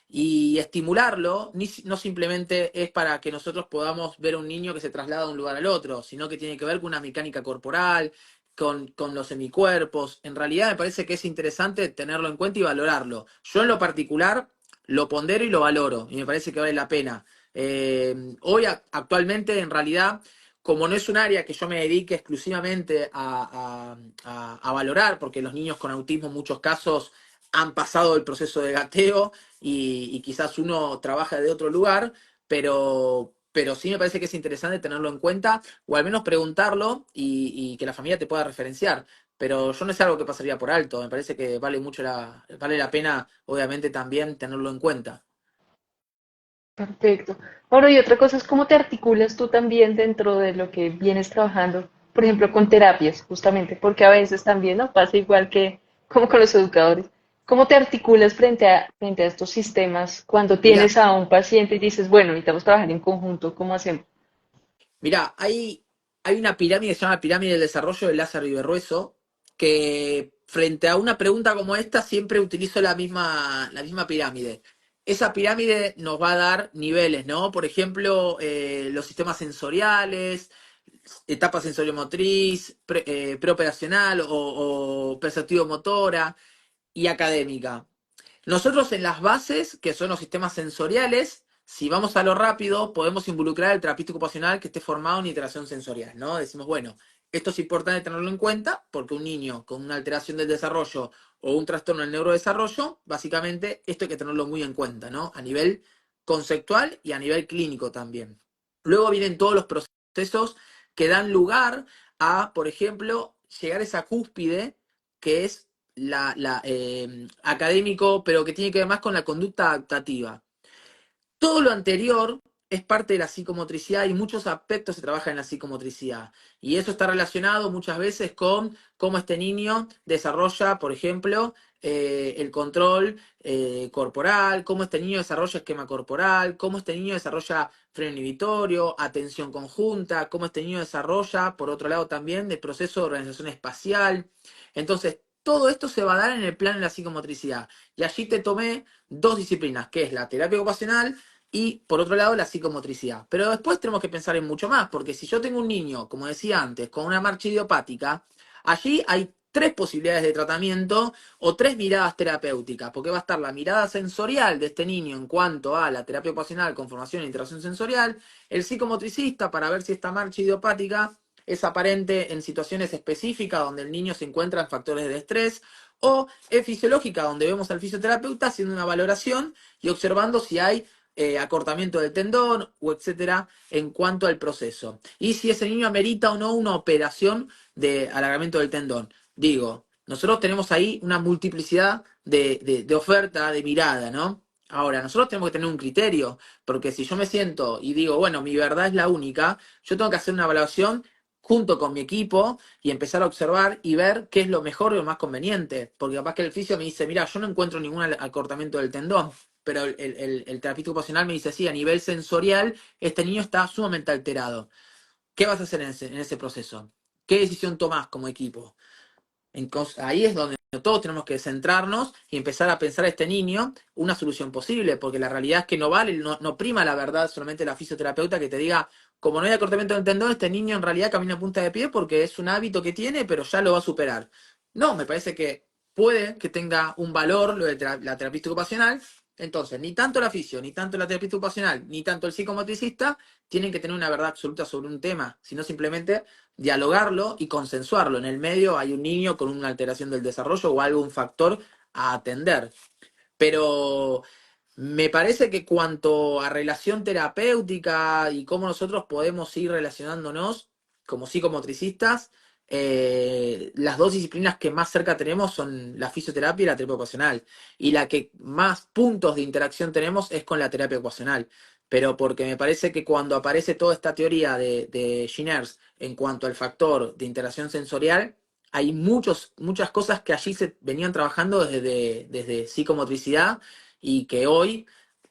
y estimularlo no simplemente es para que nosotros podamos ver a un niño que se traslada de un lugar al otro, sino que tiene que ver con una mecánica corporal, con los semicuerpos. En realidad me parece que es interesante tenerlo en cuenta y valorarlo. Yo en lo particular lo pondero y lo valoro y me parece que vale la pena. Hoy actualmente en realidad como no es un área que yo me dedique exclusivamente a valorar, porque los niños con autismo en muchos casos han pasado el proceso de gateo y quizás uno trabaja de otro lugar, pero sí me parece que es interesante tenerlo en cuenta o al menos preguntarlo y que la familia te pueda referenciar. Pero yo no es algo que pasaría por alto, me parece que vale la pena, obviamente, también tenerlo en cuenta. Perfecto. Ahora, y otra cosa es cómo te articulas tú también dentro de lo que vienes trabajando, por ejemplo, con terapias, justamente, porque a veces también, ¿no? Pasa igual que como con los educadores. ¿Cómo te articulas frente a estos sistemas cuando Mira, tienes a un paciente y dices, bueno, necesitamos trabajar en conjunto, ¿cómo hacemos? Mirá, hay una pirámide que se llama Pirámide del Desarrollo de Lázaro Iberrueso, que frente a una pregunta como esta siempre utilizo la misma pirámide. Esa pirámide nos va a dar niveles, ¿no? Por ejemplo, los sistemas sensoriales, etapa sensoriomotriz, preoperacional o perceptivo-motora y académica. Nosotros en las bases, que son los sistemas sensoriales, si vamos a lo rápido, podemos involucrar el terapista ocupacional que esté formado en iteración sensorial, ¿no? Decimos, bueno, esto es importante tenerlo en cuenta porque un niño con una alteración del desarrollo o un trastorno del neurodesarrollo, básicamente esto hay que tenerlo muy en cuenta, ¿no? A nivel conceptual y a nivel clínico también. Luego vienen todos los procesos que dan lugar a, por ejemplo, llegar a esa cúspide que es académico, pero que tiene que ver más con la conducta adaptativa. Todo lo anterior es parte de la psicomotricidad y muchos aspectos se trabajan en la psicomotricidad. Y eso está relacionado muchas veces con cómo este niño desarrolla, por ejemplo, el control corporal, cómo este niño desarrolla esquema corporal, cómo este niño desarrolla freno inhibitorio, atención conjunta, cómo este niño desarrolla, por otro lado también, el proceso de organización espacial. Entonces, todo esto se va a dar en el plan de la psicomotricidad. Y allí te tomé dos disciplinas, que es la terapia ocupacional y, por otro lado, la psicomotricidad. Pero después tenemos que pensar en mucho más, porque si yo tengo un niño, como decía antes, con una marcha idiopática, allí hay tres posibilidades de tratamiento o tres miradas terapéuticas, porque va a estar la mirada sensorial de este niño en cuanto a la terapia ocupacional con formación e interacción sensorial, el psicomotricista para ver si esta marcha idiopática es aparente en situaciones específicas donde el niño se encuentra en factores de estrés, o es fisiológica, donde vemos al fisioterapeuta haciendo una valoración y observando si hay acortamiento del tendón o etcétera en cuanto al proceso. Y si ese niño amerita o no una operación de alargamiento del tendón. Digo, nosotros tenemos ahí una multiplicidad de oferta, de mirada, ¿no? Ahora, nosotros tenemos que tener un criterio, porque si yo me siento y digo, bueno, mi verdad es la única, yo tengo que hacer una evaluación junto con mi equipo y empezar a observar y ver qué es lo mejor y lo más conveniente. Porque capaz que el fisio me dice, mira, yo no encuentro ningún acortamiento del tendón, pero el terapista ocupacional me dice, sí, a nivel sensorial, este niño está sumamente alterado. ¿Qué vas a hacer en ese proceso? ¿Qué decisión tomás como equipo? Entonces, ahí es donde todos tenemos que centrarnos y empezar a pensar a este niño una solución posible, porque la realidad es que no vale, no prima la verdad solamente la fisioterapeuta que te diga, como no hay acortamiento del tendón, este niño en realidad camina a punta de pie porque es un hábito que tiene, pero ya lo va a superar. No, me parece que puede que tenga un valor lo de la terapista ocupacional. Entonces, ni tanto la fisio, ni tanto la terapista ocupacional, ni tanto el psicomotricista tienen que tener una verdad absoluta sobre un tema, sino simplemente dialogarlo y consensuarlo. En el medio hay un niño con una alteración del desarrollo o algún factor a atender. Pero me parece que cuanto a relación terapéutica y cómo nosotros podemos ir relacionándonos como psicomotricistas, las dos disciplinas que más cerca tenemos son la fisioterapia y la terapia ocupacional. Y la que más puntos de interacción tenemos es con la terapia ocupacional. Pero porque me parece que cuando aparece toda esta teoría de Ginners en cuanto al factor de interacción sensorial, hay muchas cosas que allí se venían trabajando desde psicomotricidad y que hoy,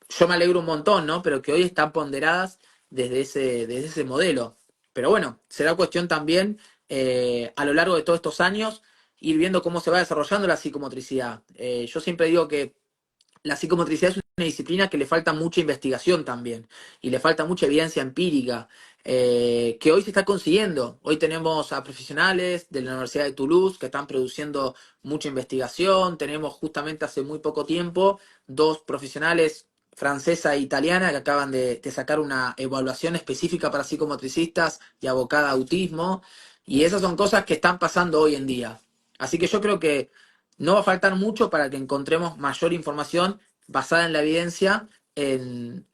yo me alegro un montón, ¿no? Pero que hoy están ponderadas desde ese modelo. Pero bueno, será cuestión también a lo largo de todos estos años ir viendo cómo se va desarrollando la psicomotricidad. Yo siempre digo que la psicomotricidad es una disciplina que le falta mucha investigación también y le falta mucha evidencia empírica que hoy se está consiguiendo. Hoy tenemos a profesionales de la Universidad de Toulouse que están produciendo mucha investigación. Tenemos justamente hace muy poco tiempo dos profesionales francesa e italiana que acaban de sacar una evaluación específica para psicomotricistas y abocada a autismo. Y esas son cosas que están pasando hoy en día. Así que yo creo que no va a faltar mucho para que encontremos mayor información basada en la evidencia en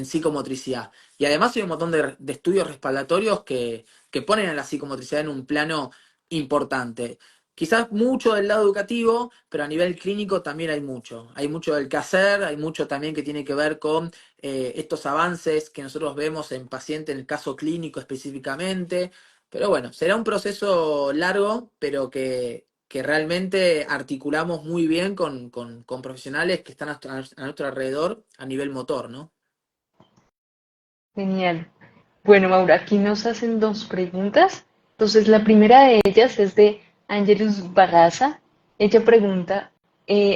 psicomotricidad. Y además hay un montón de estudios respaldatorios que ponen a la psicomotricidad en un plano importante. Quizás mucho del lado educativo, pero a nivel clínico también hay mucho. Hay mucho del que hacer, hay mucho también que tiene que ver con estos avances que nosotros vemos en pacientes, en el caso clínico específicamente. Pero bueno, será un proceso largo, pero que realmente articulamos muy bien con profesionales que están a nuestro alrededor a nivel motor, ¿no? Genial. Bueno, Maura, aquí nos hacen dos preguntas. Entonces, la primera de ellas es de Angelus Bagaza. Ella pregunta,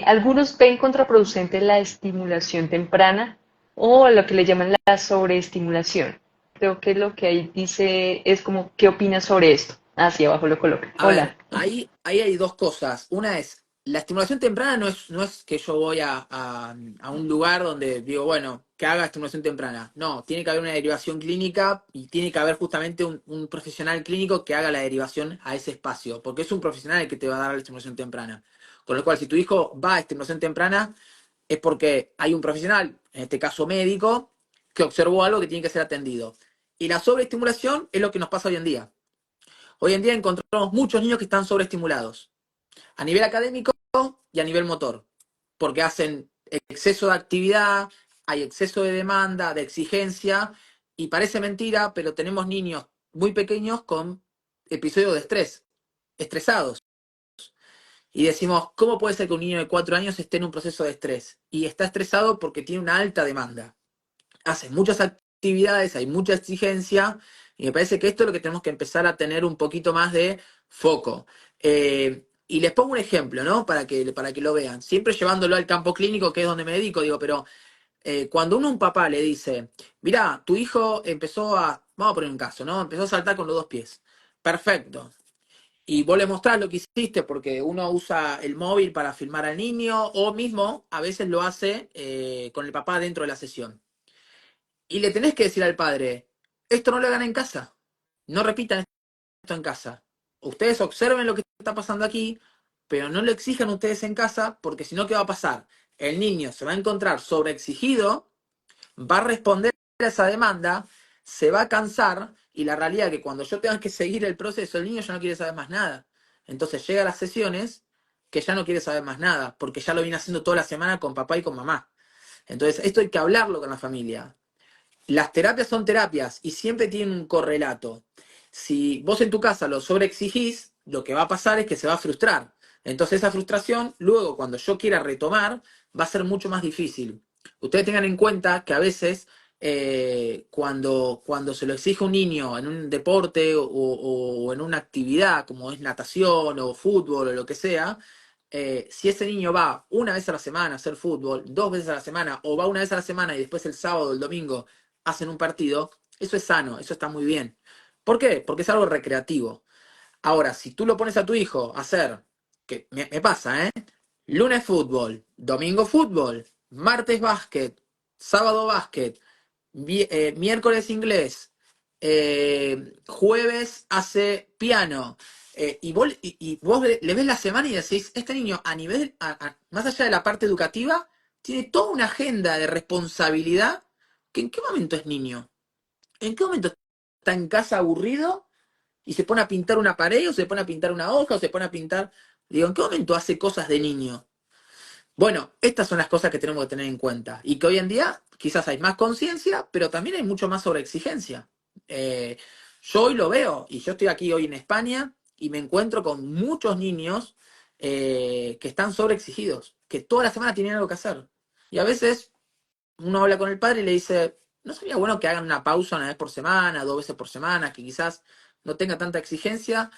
¿algunos ven contraproducente la estimulación temprana o lo que le llaman la sobreestimulación? Creo que lo que ahí dice es como, ¿qué opinas sobre esto? Hacia abajo lo coloca. A ver, Hola. ahí hay dos cosas. Una es, la estimulación temprana no es que yo voy a un lugar donde digo, bueno, que haga estimulación temprana. No, tiene que haber una derivación clínica y tiene que haber justamente un profesional clínico que haga la derivación a ese espacio, porque es un profesional el que te va a dar la estimulación temprana. Con lo cual, si tu hijo va a estimulación temprana, es porque hay un profesional, en este caso médico, que observó algo que tiene que ser atendido. Y la sobreestimulación es lo que nos pasa hoy en día. Hoy en día encontramos muchos niños que están sobreestimulados, a nivel académico y a nivel motor, porque hacen exceso de actividad, hay exceso de demanda, de exigencia, y parece mentira, pero tenemos niños muy pequeños con episodios de estrés, estresados. Y decimos, ¿cómo puede ser que un niño de 4 años esté en un proceso de estrés? Y está estresado porque tiene una alta demanda. Hace muchas actividades, hay mucha exigencia, y me parece que esto es lo que tenemos que empezar a tener un poquito más de foco. Y les pongo un ejemplo, ¿no? Para que lo vean. Siempre llevándolo al campo clínico, que es donde me dedico, digo, pero cuando uno a un papá le dice, mirá, tu hijo empezó vamos a poner un caso, ¿no? Empezó a saltar con los dos pies. Perfecto. Y vos le mostrás lo que hiciste porque uno usa el móvil para filmar al niño o mismo a veces lo hace con el papá dentro de la sesión. Y le tenés que decir al padre, esto no lo hagan en casa, no repitan esto en casa. Ustedes observen lo que está pasando aquí, pero no lo exijan ustedes en casa, porque si no, ¿qué va a pasar? El niño se va a encontrar sobreexigido, va a responder a esa demanda, se va a cansar, y la realidad es que cuando yo tenga que seguir el proceso, el niño ya no quiere saber más nada. Entonces llega a las sesiones que ya no quiere saber más nada, porque ya lo viene haciendo toda la semana con papá y con mamá. Entonces, esto hay que hablarlo con la familia. Las terapias son terapias y siempre tienen un correlato. Si vos en tu casa lo sobreexigís, lo que va a pasar es que se va a frustrar. Entonces esa frustración, luego cuando yo quiera retomar, va a ser mucho más difícil. Ustedes tengan en cuenta que a veces cuando se lo exige a un niño en un deporte o en una actividad como es natación o fútbol o lo que sea, si ese niño va una vez a la semana a hacer fútbol, 2 veces a la semana, o va una vez a la semana y después el sábado o el domingo hacen un partido, eso es sano, eso está muy bien. ¿Por qué? Porque es algo recreativo. Ahora, si tú lo pones a tu hijo a hacer, que me pasa, ¿eh? Lunes fútbol, domingo fútbol, martes básquet, sábado básquet, miércoles inglés, jueves hace piano, y vos le ves la semana y decís, este niño a nivel, más allá de la parte educativa, tiene toda una agenda de responsabilidad que ¿en qué momento es niño? ¿En qué momento está en casa aburrido y se pone a pintar una pared o se pone a pintar una hoja o se pone a pintar... Digo, ¿en qué momento hace cosas de niño? Bueno, estas son las cosas que tenemos que tener en cuenta y que hoy en día quizás hay más conciencia, pero también hay mucho más sobreexigencia. Eh, yo hoy lo veo y yo estoy aquí hoy en España y me encuentro con muchos niños que están sobreexigidos, que toda la semana tienen algo que hacer. Y a veces uno habla con el padre y le dice, ¿no sería bueno que hagan una pausa una vez por semana, 2 veces por semana, que quizás no tenga tanta exigencia?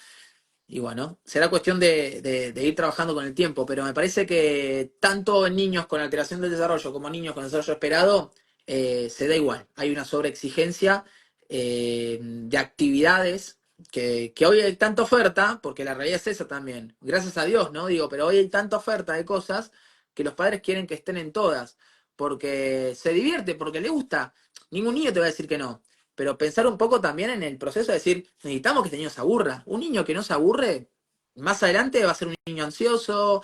Y bueno, será cuestión de ir trabajando con el tiempo, pero me parece que tanto en niños con alteración del desarrollo como niños con desarrollo esperado, se da igual. Hay una sobreexigencia de actividades que hoy hay tanta oferta, porque la realidad es esa también. Gracias a Dios, ¿no? Digo, pero hoy hay tanta oferta de cosas que los padres quieren que estén en todas, porque se divierte, porque le gusta. Ningún niño te va a decir que no, pero pensar un poco también en el proceso de decir, necesitamos que este niño se aburra. Un niño que no se aburre, más adelante va a ser un niño ansioso.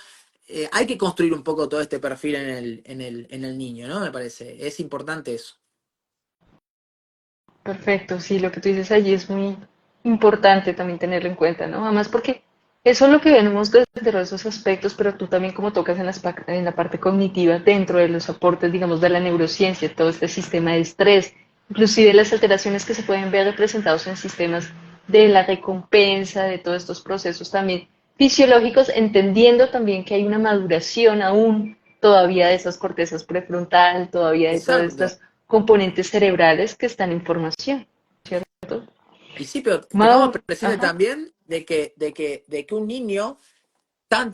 Hay que construir un poco todo este perfil en el niño, ¿no? Me parece. Es importante eso. Perfecto, sí, lo que tú dices allí es muy importante también tenerlo en cuenta, ¿no? Además porque eso es lo que vemos desde esos aspectos, pero tú también como tocas en la parte cognitiva, dentro de los aportes, digamos, de la neurociencia, todo este sistema de estrés, inclusive las alteraciones que se pueden ver representados en sistemas de la recompensa, de todos estos procesos también fisiológicos, entendiendo también que hay una maduración aún todavía de esas cortezas prefrontal, todavía de todas Exacto. estas componentes cerebrales que están en formación, ¿cierto? Y sí, pero tengamos Mau, presente ajá, también de que un niño tan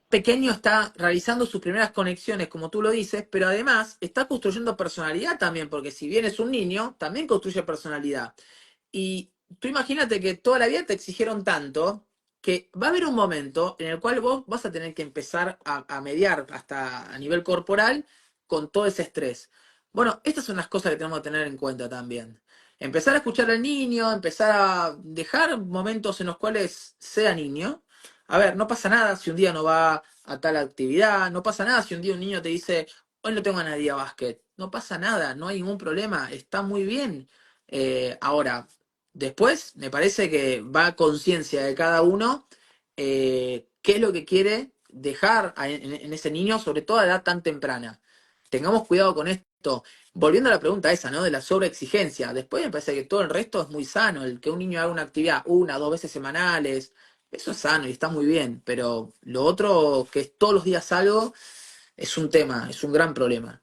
pequeño está realizando sus primeras conexiones, como tú lo dices, pero además está construyendo personalidad también, porque si bien es un niño, también construye personalidad. Y tú imagínate que toda la vida te exigieron tanto que va a haber un momento en el cual vos vas a tener que empezar a mediar hasta a nivel corporal con todo ese estrés. Bueno, estas son las cosas que tenemos que tener en cuenta también. Empezar a escuchar al niño, empezar a dejar momentos en los cuales sea niño. A ver, no pasa nada si un día no va a tal actividad, no pasa nada si un día un niño te dice, hoy no tengo ganas de ir a básquet. No pasa nada, no hay ningún problema, está muy bien. Ahora, después, me parece que va a conciencia de cada uno qué es lo que quiere dejar en ese niño, sobre todo a edad tan temprana. Tengamos cuidado con esto. Volviendo a la pregunta esa, ¿no? De la sobreexigencia. Después me parece que todo el resto es muy sano. El que un niño haga una actividad 1, 2 veces semanales, eso es sano y está muy bien. Pero lo otro, que es todos los días algo, es un tema, es un gran problema.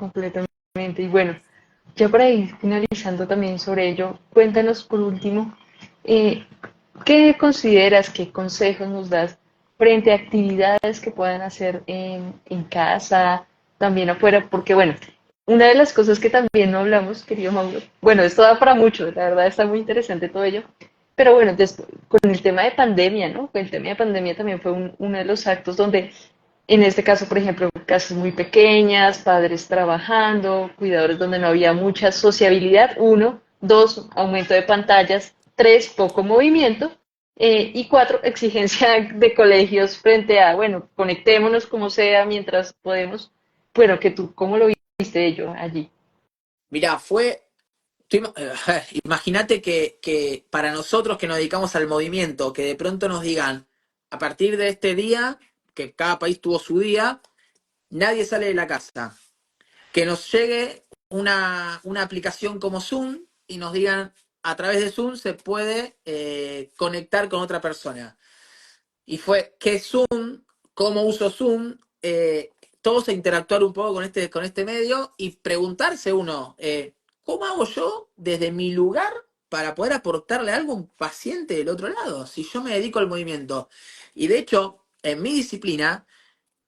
completamente. Y bueno, ya para ir finalizando también sobre ello, cuéntanos por último, eh, ¿qué consideras, qué consejos nos das frente a actividades que puedan hacer en casa, también afuera? Porque bueno, una de las cosas que también no hablamos, querido Mauro, bueno, esto da para mucho, la verdad está muy interesante todo ello, pero bueno, con el tema de pandemia, ¿no? Con el tema de pandemia también fue uno de los actos donde, en este caso, por ejemplo, casas muy pequeñas, padres trabajando, cuidadores donde no había mucha sociabilidad, uno 2, aumento de pantallas, 3, poco movimiento, y 4, exigencia de colegios frente a, bueno, conectémonos como sea mientras podemos. Bueno, que tú, ¿cómo lo viste ello allí? Mirá, imagínate que para nosotros que nos dedicamos al movimiento, que de pronto nos digan, a partir de este día, que cada país tuvo su día, nadie sale de la casa. Que nos llegue una aplicación como Zoom y nos digan, a través de Zoom se puede conectar con otra persona. Y fue, ¿qué es Zoom? ¿Cómo uso Zoom? Todos a interactuar un poco con este medio y preguntarse uno, ¿cómo hago yo desde mi lugar para poder aportarle algo a un paciente del otro lado? Si yo me dedico al movimiento. Y de hecho, en mi disciplina,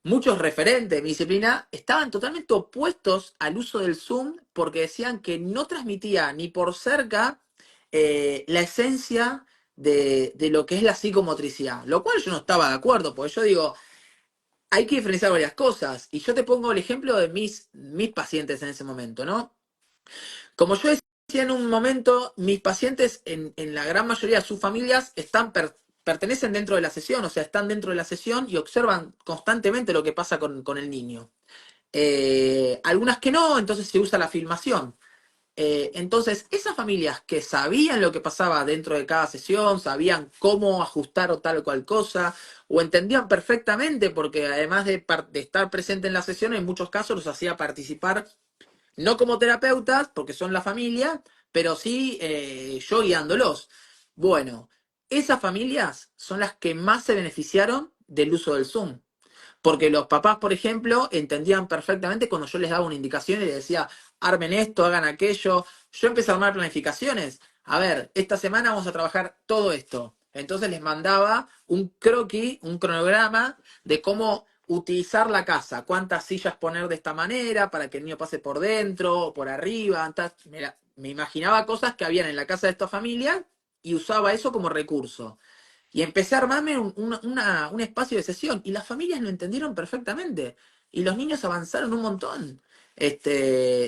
muchos referentes de mi disciplina estaban totalmente opuestos al uso del Zoom porque decían que no transmitía ni por cerca la esencia de lo que es la psicomotricidad, lo cual yo no estaba de acuerdo, porque yo digo, hay que diferenciar varias cosas, y yo te pongo el ejemplo de mis pacientes en ese momento, ¿no? Como yo decía en un momento, mis pacientes, en la gran mayoría de sus familias, pertenecen dentro de la sesión, o sea, están dentro de la sesión y observan constantemente lo que pasa con el niño. Algunas que no, entonces se usa la filmación. Entonces, esas familias que sabían lo que pasaba dentro de cada sesión, sabían cómo ajustar o tal o cual cosa, o entendían perfectamente, porque además de estar presente en la sesión, en muchos casos los hacía participar no como terapeutas, porque son la familia, pero sí yo guiándolos. Bueno, esas familias son las que más se beneficiaron del uso del Zoom. Porque los papás, por ejemplo, entendían perfectamente cuando yo les daba una indicación y les decía, armen esto, hagan aquello. Yo empecé a armar planificaciones. A ver, esta semana vamos a trabajar todo esto. Entonces les mandaba un croquis, un cronograma de cómo utilizar la casa, cuántas sillas poner de esta manera para que el niño pase por dentro o por arriba. Me imaginaba cosas que habían en la casa de esta familia y usaba eso como recurso. Y empecé a armarme un espacio de sesión. Y las familias lo entendieron perfectamente. Y los niños avanzaron un montón,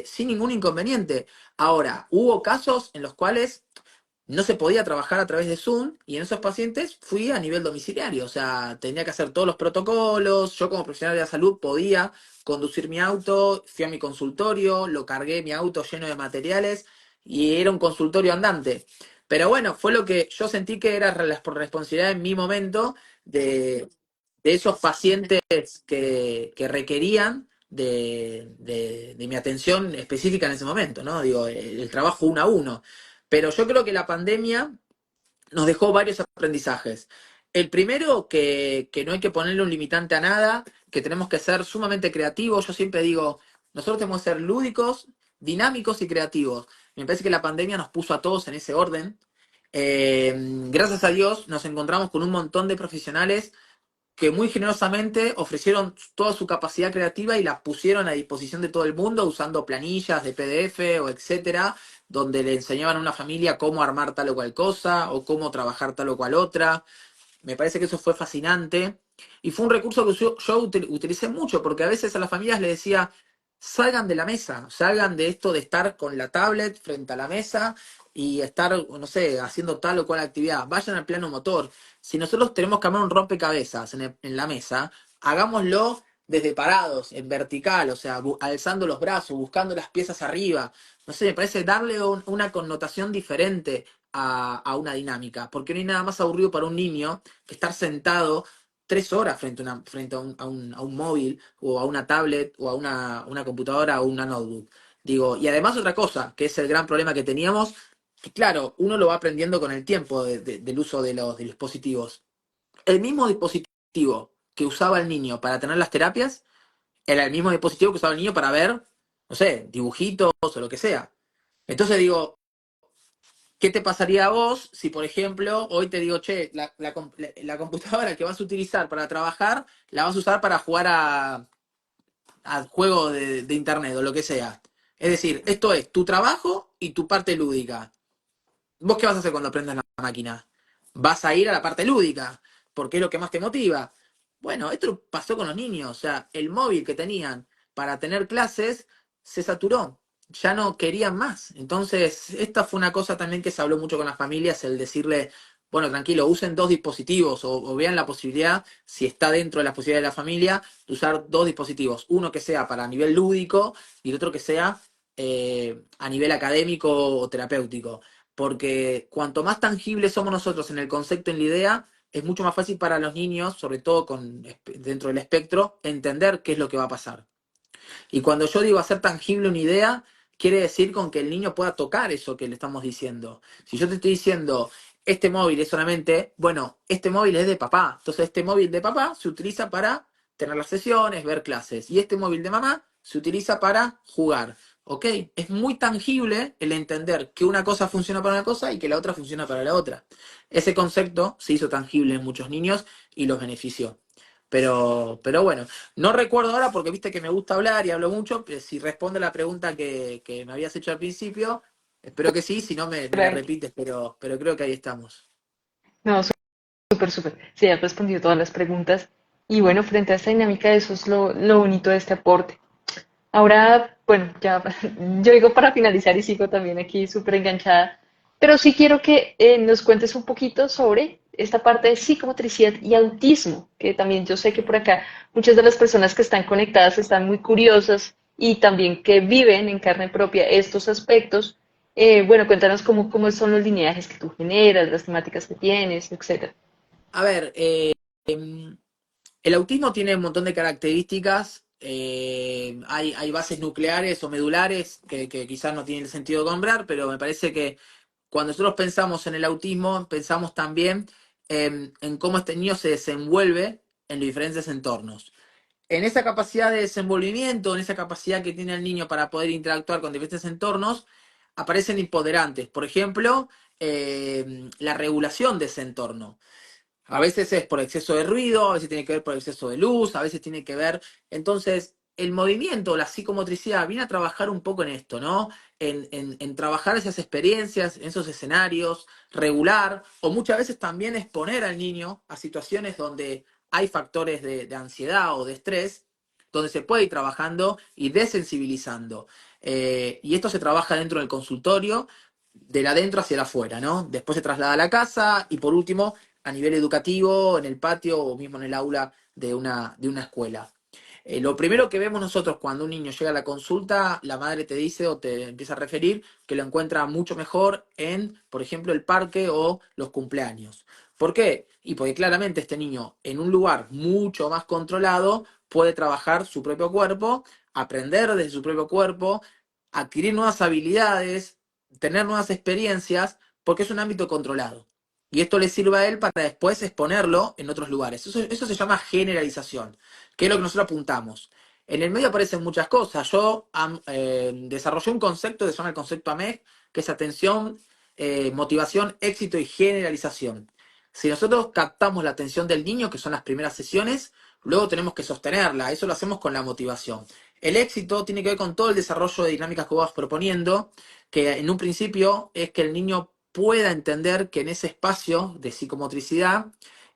sin ningún inconveniente. Ahora, hubo casos en los cuales no se podía trabajar a través de Zoom y en esos pacientes fui a nivel domiciliario. O sea, tenía que hacer todos los protocolos. Yo como profesional de la salud podía conducir mi auto, fui a mi consultorio, lo cargué mi auto lleno de materiales y era un consultorio andante. Pero bueno, fue lo que yo sentí que era por responsabilidad en mi momento de esos pacientes que requerían de mi atención específica en ese momento, ¿no? Digo, el trabajo uno a uno. Pero yo creo que la pandemia nos dejó varios aprendizajes. El primero, que no hay que ponerle un limitante a nada, que tenemos que ser sumamente creativos. Yo siempre digo, nosotros tenemos que ser lúdicos, dinámicos y creativos. Me parece que la pandemia nos puso a todos en ese orden. Gracias a Dios nos encontramos con un montón de profesionales que muy generosamente ofrecieron toda su capacidad creativa y la pusieron a disposición de todo el mundo usando planillas de PDF o etcétera, donde le enseñaban a una familia cómo armar tal o cual cosa o cómo trabajar tal o cual otra. Me parece que eso fue fascinante y fue un recurso que yo utilicé mucho porque a veces a las familias les decía, salgan de la mesa, salgan de esto de estar con la tablet frente a la mesa y estar, no sé, haciendo tal o cual actividad, vayan al plano motor. Si nosotros tenemos que armar un rompecabezas en la mesa, hagámoslo desde parados, en vertical, o sea, alzando los brazos, buscando las piezas arriba. No sé, me parece darle una connotación diferente a una dinámica, porque no hay nada más aburrido para un niño que estar sentado 3 horas frente a un móvil o a una tablet o a una computadora o una notebook. Digo, y además otra cosa, que es el gran problema que teníamos, que claro, uno lo va aprendiendo con el tiempo del uso de los dispositivos. El mismo dispositivo que usaba el niño para tener las terapias era el mismo dispositivo que usaba el niño para ver, no sé, dibujitos o lo que sea. Entonces digo, ¿qué te pasaría a vos si, por ejemplo, hoy te digo, che, la computadora que vas a utilizar para trabajar, la vas a usar para jugar a juegos de internet o lo que sea? Es decir, esto es tu trabajo y tu parte lúdica. ¿Vos qué vas a hacer cuando aprendas la máquina? Vas a ir a la parte lúdica, porque es lo que más te motiva. Bueno, esto pasó con los niños, o sea, el móvil que tenían para tener clases se saturó. ya no querían más. Entonces, esta fue una cosa también que se habló mucho con las familias, el decirle, bueno, tranquilo, usen dos dispositivos o vean la posibilidad, si está dentro de las posibilidades de la familia, de usar dos dispositivos. Uno que sea para nivel lúdico y el otro que sea a nivel académico o terapéutico. Porque cuanto más tangibles somos nosotros en el concepto, en la idea, es mucho más fácil para los niños, sobre todo dentro del espectro, entender qué es lo que va a pasar. Y cuando yo digo hacer tangible una idea, quiere decir con que el niño pueda tocar eso que le estamos diciendo. Si yo te estoy diciendo, este móvil es solamente, bueno, este móvil es de papá. Entonces este móvil de papá se utiliza para tener las sesiones, ver clases. Y este móvil de mamá se utiliza para jugar. ¿Ok? Es muy tangible el entender que una cosa funciona para una cosa y que la otra funciona para la otra. Ese concepto se hizo tangible en muchos niños y los benefició. Pero bueno, no recuerdo ahora porque viste que me gusta hablar y hablo mucho, pero si responde a la pregunta que me habías hecho al principio, espero que sí, si no me la Tranqui. repites, pero creo que ahí estamos. No, súper, súper. Sí, has respondido todas las preguntas. Y bueno, frente a esta dinámica, eso es lo bonito de este aporte. Ahora, bueno, ya yo digo para finalizar y sigo también aquí súper enganchada, pero sí quiero que nos cuentes un poquito sobre esta parte de psicomotricidad y autismo, que también yo sé que por acá muchas de las personas que están conectadas están muy curiosas y también que viven en carne propia estos aspectos. Bueno, cuéntanos cómo son los lineajes que tú generas, las temáticas que tienes, etcétera. A ver, el autismo tiene un montón de características, hay bases nucleares o medulares que quizás no tienen sentido nombrar, pero me parece que cuando nosotros pensamos en el autismo, pensamos también en cómo este niño se desenvuelve en los diferentes entornos. En esa capacidad de desenvolvimiento, en esa capacidad que tiene el niño para poder interactuar con diferentes entornos, aparecen impoderantes. Por ejemplo, la regulación de ese entorno. A veces es por exceso de ruido, a veces tiene que ver por exceso de luz, a veces tiene que ver. Entonces, el movimiento, la psicomotricidad, viene a trabajar un poco en esto, ¿no? En trabajar esas experiencias, en esos escenarios, regular, o muchas veces también exponer al niño a situaciones donde hay factores de ansiedad o de estrés, donde se puede ir trabajando y desensibilizando. Y esto se trabaja dentro del consultorio, del adentro hacia el afuera, ¿no? Después se traslada a la casa y por último a nivel educativo, en el patio o mismo en el aula de una escuela. Lo primero que vemos nosotros cuando un niño llega a la consulta, la madre te dice o te empieza a referir que lo encuentra mucho mejor en, por ejemplo, el parque o los cumpleaños. ¿Por qué? Y porque claramente este niño en un lugar mucho más controlado puede trabajar su propio cuerpo, aprender desde su propio cuerpo, adquirir nuevas habilidades, tener nuevas experiencias, porque es un ámbito controlado. Y esto le sirve a él para después exponerlo en otros lugares. Eso se llama generalización, que es lo que nosotros apuntamos. En el medio aparecen muchas cosas. Yo desarrollé un concepto que se llama el concepto AMEG, que es atención, motivación, éxito y generalización. Si nosotros captamos la atención del niño, que son las primeras sesiones, luego tenemos que sostenerla. Eso lo hacemos con la motivación. El éxito tiene que ver con todo el desarrollo de dinámicas que vos vas proponiendo, que en un principio es que el niño pueda entender que en ese espacio de psicomotricidad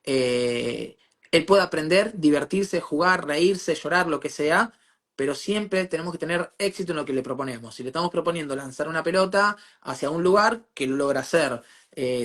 eh, él pueda aprender, divertirse, jugar, reírse, llorar, lo que sea, pero siempre tenemos que tener éxito en lo que le proponemos. Si le estamos proponiendo lanzar una pelota hacia un lugar, que lo logra hacer,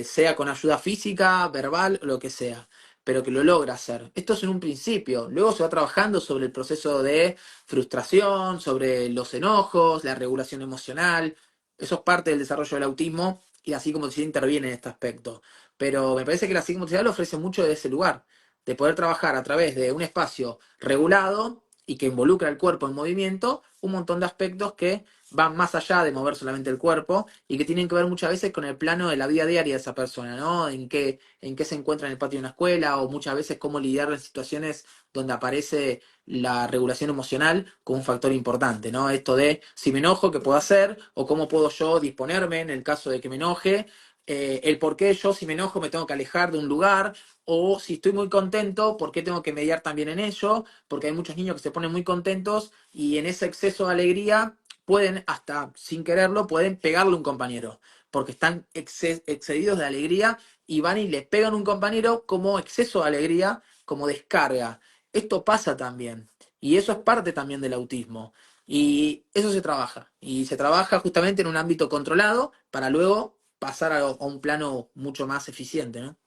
sea con ayuda física, verbal, lo que sea, pero que lo logra hacer. Esto es en un principio. Luego se va trabajando sobre el proceso de frustración, sobre los enojos, la regulación emocional. Eso es parte del desarrollo del autismo y así como se interviene en este aspecto. Pero me parece que la psicomotricidad le ofrece mucho de ese lugar, de poder trabajar a través de un espacio regulado y que involucra el cuerpo en movimiento, un montón de aspectos que van más allá de mover solamente el cuerpo y que tienen que ver muchas veces con el plano de la vida diaria de esa persona, ¿no? En qué se encuentra en el patio de una escuela o muchas veces cómo lidiar en situaciones donde aparece la regulación emocional como un factor importante, ¿no? Esto de si me enojo, ¿qué puedo hacer? O cómo puedo yo disponerme en el caso de que me enoje, el por qué yo si me enojo me tengo que alejar de un lugar, o si estoy muy contento, ¿por qué tengo que mediar también en ello? Porque hay muchos niños que se ponen muy contentos y en ese exceso de alegría pueden, hasta sin quererlo, pueden pegarle a un compañero, porque están excedidos de alegría y van y le pegan a un compañero como exceso de alegría, como descarga. Esto pasa también, y eso es parte también del autismo. Y eso se trabaja. Y se trabaja justamente en un ámbito controlado para luego pasar a un plano mucho más eficiente, ¿no?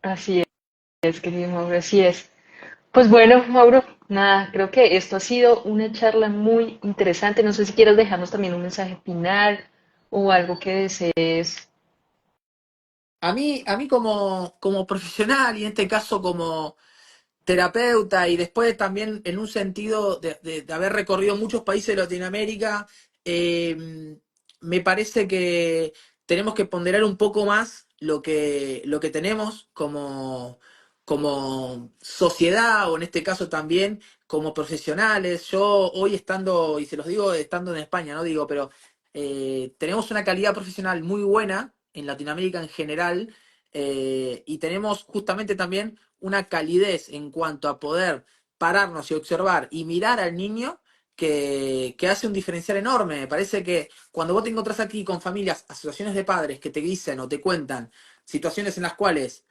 Así es, querido Mauro, así es. Pues bueno, Mauro, nada, creo que esto ha sido una charla muy interesante. No sé si quieres dejarnos también un mensaje final o algo que desees. A mí como profesional y en este caso como terapeuta y después también en un sentido de haber recorrido muchos países de Latinoamérica, me parece que tenemos que ponderar un poco más lo que tenemos como sociedad o en este caso también como profesionales. Yo hoy estando, y se los digo estando en España, no digo, pero tenemos una calidad profesional muy buena en Latinoamérica en general, y tenemos justamente también una calidez en cuanto a poder pararnos y observar y mirar al niño que hace un diferencial enorme. Me parece que cuando vos te encontrás aquí con familias, asociaciones de padres que te dicen o te cuentan situaciones en las cuales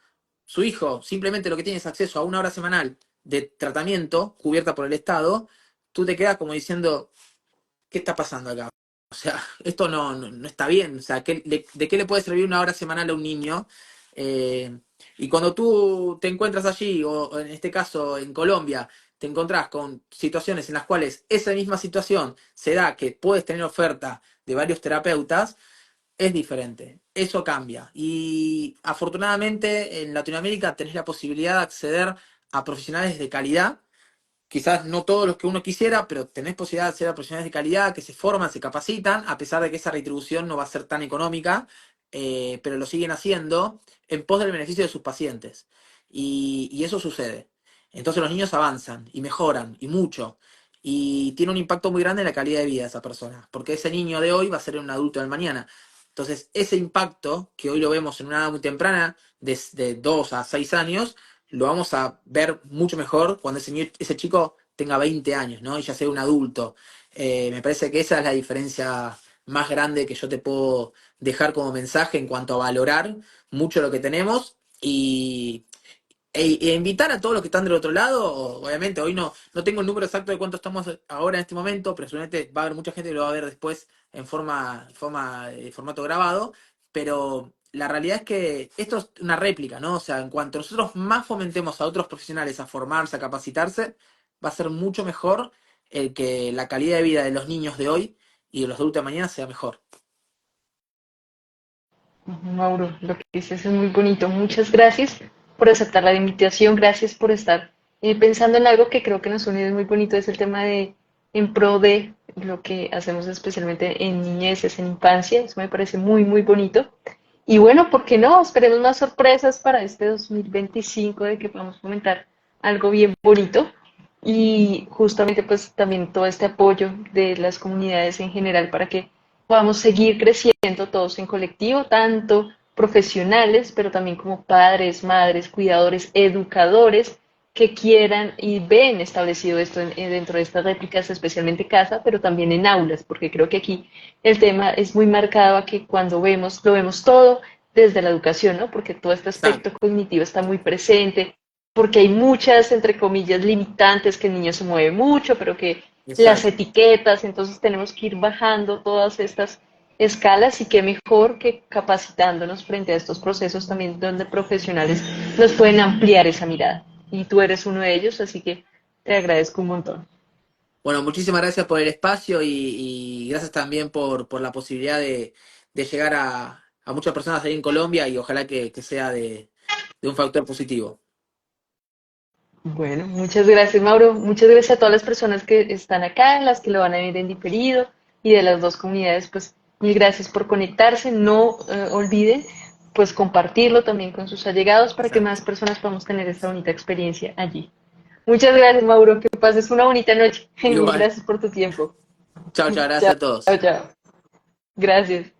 su hijo simplemente lo que tiene es acceso a una hora semanal de tratamiento cubierta por el Estado, tú te quedas como diciendo, ¿qué está pasando acá? O sea, esto no está bien. O sea, ¿de qué le puede servir una hora semanal a un niño? Eh, y cuando tú te encuentras allí, o en este caso en Colombia, te encontrás con situaciones en las cuales esa misma situación se da, que puedes tener oferta de varios terapeutas, es diferente. Eso cambia. Y afortunadamente en Latinoamérica tenés la posibilidad de acceder a profesionales de calidad, quizás no todos los que uno quisiera, pero tenés posibilidad de acceder a profesionales de calidad que se forman, se capacitan, a pesar de que esa retribución no va a ser tan económica, pero lo siguen haciendo en pos del beneficio de sus pacientes. Y eso sucede. Entonces los niños avanzan y mejoran, y mucho. Y tiene un impacto muy grande en la calidad de vida de esa persona, porque ese niño de hoy va a ser un adulto del mañana. Entonces, ese impacto, que hoy lo vemos en una edad muy temprana, de 2 a 6 años, lo vamos a ver mucho mejor cuando ese chico tenga 20 años, ¿no? Y ya sea un adulto. Me parece que esa es la diferencia más grande que yo te puedo dejar como mensaje en cuanto a valorar mucho lo que tenemos e invitar a todos los que están del otro lado. Obviamente, hoy no tengo el número exacto de cuánto estamos ahora en este momento, pero seguramente va a haber mucha gente que lo va a ver después en formato grabado, pero la realidad es que esto es una réplica, ¿no? O sea, en cuanto nosotros más fomentemos a otros profesionales a formarse, a capacitarse, va a ser mucho mejor el que la calidad de vida de los niños de hoy y de los adultos de mañana sea mejor. Mauro, lo que dices es muy bonito. Muchas gracias por aceptar la invitación, gracias por estar pensando en algo que creo que nos une, es muy bonito, es el tema de en pro de lo que hacemos especialmente en niñeces, en infancia, eso me parece muy, muy bonito. Y bueno, ¿por qué no? Esperemos más sorpresas para este 2025 de que podamos comentar algo bien bonito y justamente pues también todo este apoyo de las comunidades en general para que podamos seguir creciendo todos en colectivo, tanto profesionales, pero también como padres, madres, cuidadores, educadores que quieran y ven establecido esto dentro de estas réplicas, especialmente casa, pero también en aulas, porque creo que aquí el tema es muy marcado a que cuando vemos, lo vemos todo desde la educación, ¿no? Porque todo este aspecto Exacto, cognitivo está muy presente, porque hay muchas, entre comillas, limitantes, que el niño se mueve mucho, pero que las exacto. etiquetas, entonces tenemos que ir bajando todas estas escalas y qué mejor que capacitándonos frente a estos procesos también donde profesionales nos pueden ampliar esa mirada. Y tú eres uno de ellos, así que te agradezco un montón. Bueno, muchísimas gracias por el espacio y gracias también por la posibilidad de llegar a muchas personas ahí en Colombia y ojalá que sea de un factor positivo. Bueno, muchas gracias, Mauro. Muchas gracias a todas las personas que están acá, las que lo van a ver en diferido y de las dos comunidades, pues mil gracias por conectarse. No olviden pues compartirlo también con sus allegados para que más Exacto. personas podamos tener esta bonita experiencia allí. Muchas gracias, Mauro. Que pases una bonita noche. Mil Igual. gracias por tu tiempo. Chao, chao, gracias Chao, a todos. chao. Gracias.